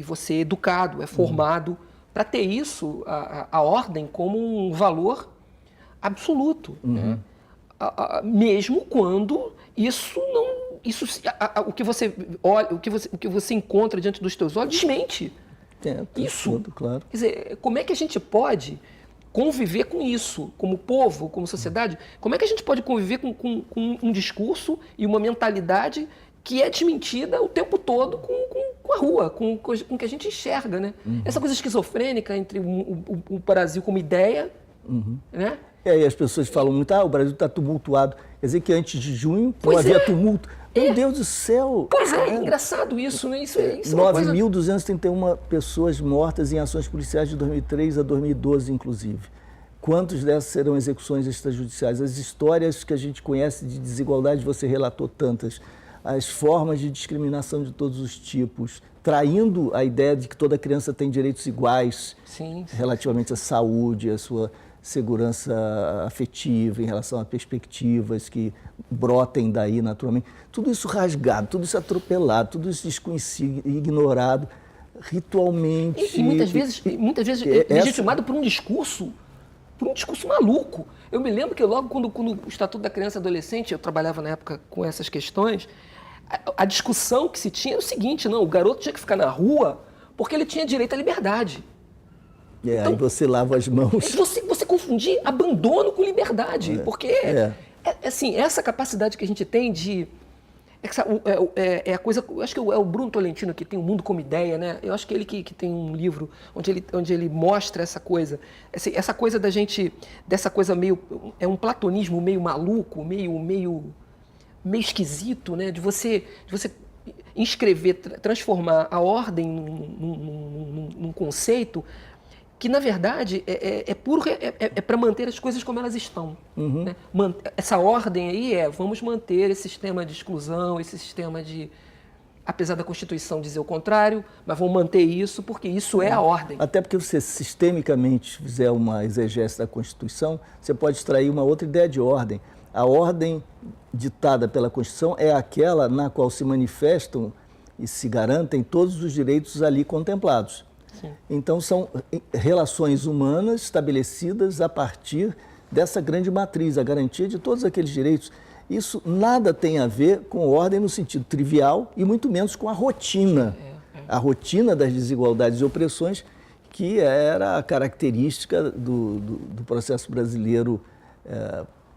você é educado, é formado para ter isso, a ordem, como um valor absoluto, né? Mesmo quando isso não, o que você olha, o que você encontra diante dos teus olhos desmente. Isso, tudo, claro. Quer dizer, como é que a gente pode conviver com isso, como povo, como sociedade? Como é que a gente pode conviver com um discurso e uma mentalidade que é desmentida o tempo todo com a rua, com o que a gente enxerga, né? Essa coisa esquizofrênica entre o Brasil como ideia, né? E as pessoas falam muito, o Brasil está tumultuado. Quer dizer que antes de junho não havia tumulto. Meu Deus do céu! Pois é engraçado isso, né? Isso é 9.231 pessoas mortas em ações policiais de 2003 a 2012, inclusive. Quantos dessas serão execuções extrajudiciais? As histórias que a gente conhece de desigualdade, você relatou tantas. As formas de discriminação de todos os tipos, traindo a ideia de que toda criança tem direitos iguais relativamente à saúde, à sua segurança afetiva, em relação a perspectivas que brotem daí naturalmente. Tudo isso rasgado, tudo isso atropelado, tudo isso desconhecido, ignorado, ritualmente. E muitas vezes legitimado por um discurso maluco. Eu me lembro que logo quando o Estatuto da Criança e Adolescente, eu trabalhava na época com essas questões, a discussão que se tinha era o seguinte, não, o garoto tinha que ficar na rua porque ele tinha direito à liberdade. Então, aí você lava as mãos. Você confundir abandono com liberdade, porque assim, essa capacidade que a gente tem de... É a coisa, eu acho que é o Bruno Tolentino que tem O Mundo como Ideia, né? Eu acho que ele que tem um livro onde ele mostra essa coisa da gente, dessa coisa meio, é um platonismo meio maluco, meio esquisito, né? De você inscrever, transformar a ordem num conceito que, na verdade, é para manter as coisas como elas estão. Né? Essa ordem aí vamos manter esse sistema de exclusão, esse sistema de... Apesar da Constituição dizer o contrário, mas vamos manter isso porque isso é a ordem. Até porque você sistemicamente fizer uma exegese da Constituição, você pode extrair uma outra ideia de ordem. A ordem ditada pela Constituição é aquela na qual se manifestam e se garantem todos os direitos ali contemplados. Então, são relações humanas estabelecidas a partir dessa grande matriz, a garantia de todos aqueles direitos. Isso nada tem a ver com ordem no sentido trivial e muito menos com a rotina. A rotina das desigualdades e opressões, que era a característica do processo brasileiro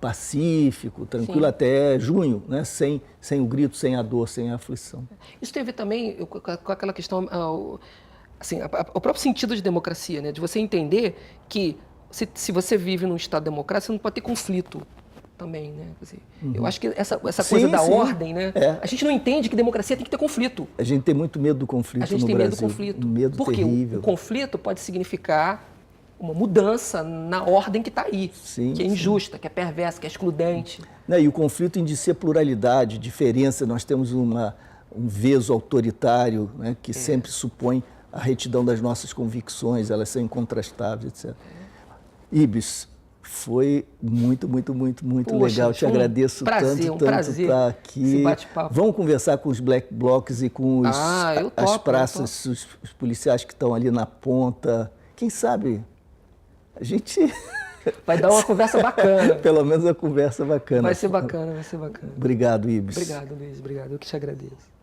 pacífico, tranquilo até junho, né? Sem o grito, sem a dor, sem a aflição. Isso tem a ver também com aquela questão... Assim, o próprio sentido de democracia, né? De você entender que se você vive num Estado democrático, você não pode ter conflito também, né? Assim, eu acho que essa coisa da ordem, né? A gente não entende que democracia tem que ter conflito. A gente tem muito medo do conflito no Brasil. A gente tem medo do conflito. Medo porque terrível. O conflito pode significar uma mudança na ordem que está aí, que é injusta, que é perversa, que é excludente. E o conflito indicia pluralidade, diferença. Nós temos um veso autoritário, né, que sempre supõe a retidão das nossas convicções, elas são incontrastáveis, etc. Ibis, foi muito legal. Te agradeço tanto estar aqui. Vamos conversar com os black blocs e com as praças, os policiais que estão ali na ponta. Quem sabe a gente... Vai dar uma conversa bacana. Pelo menos uma conversa bacana. Vai ser bacana. Obrigado, Ibis. Obrigado, Luiz. Obrigado. Eu que te agradeço.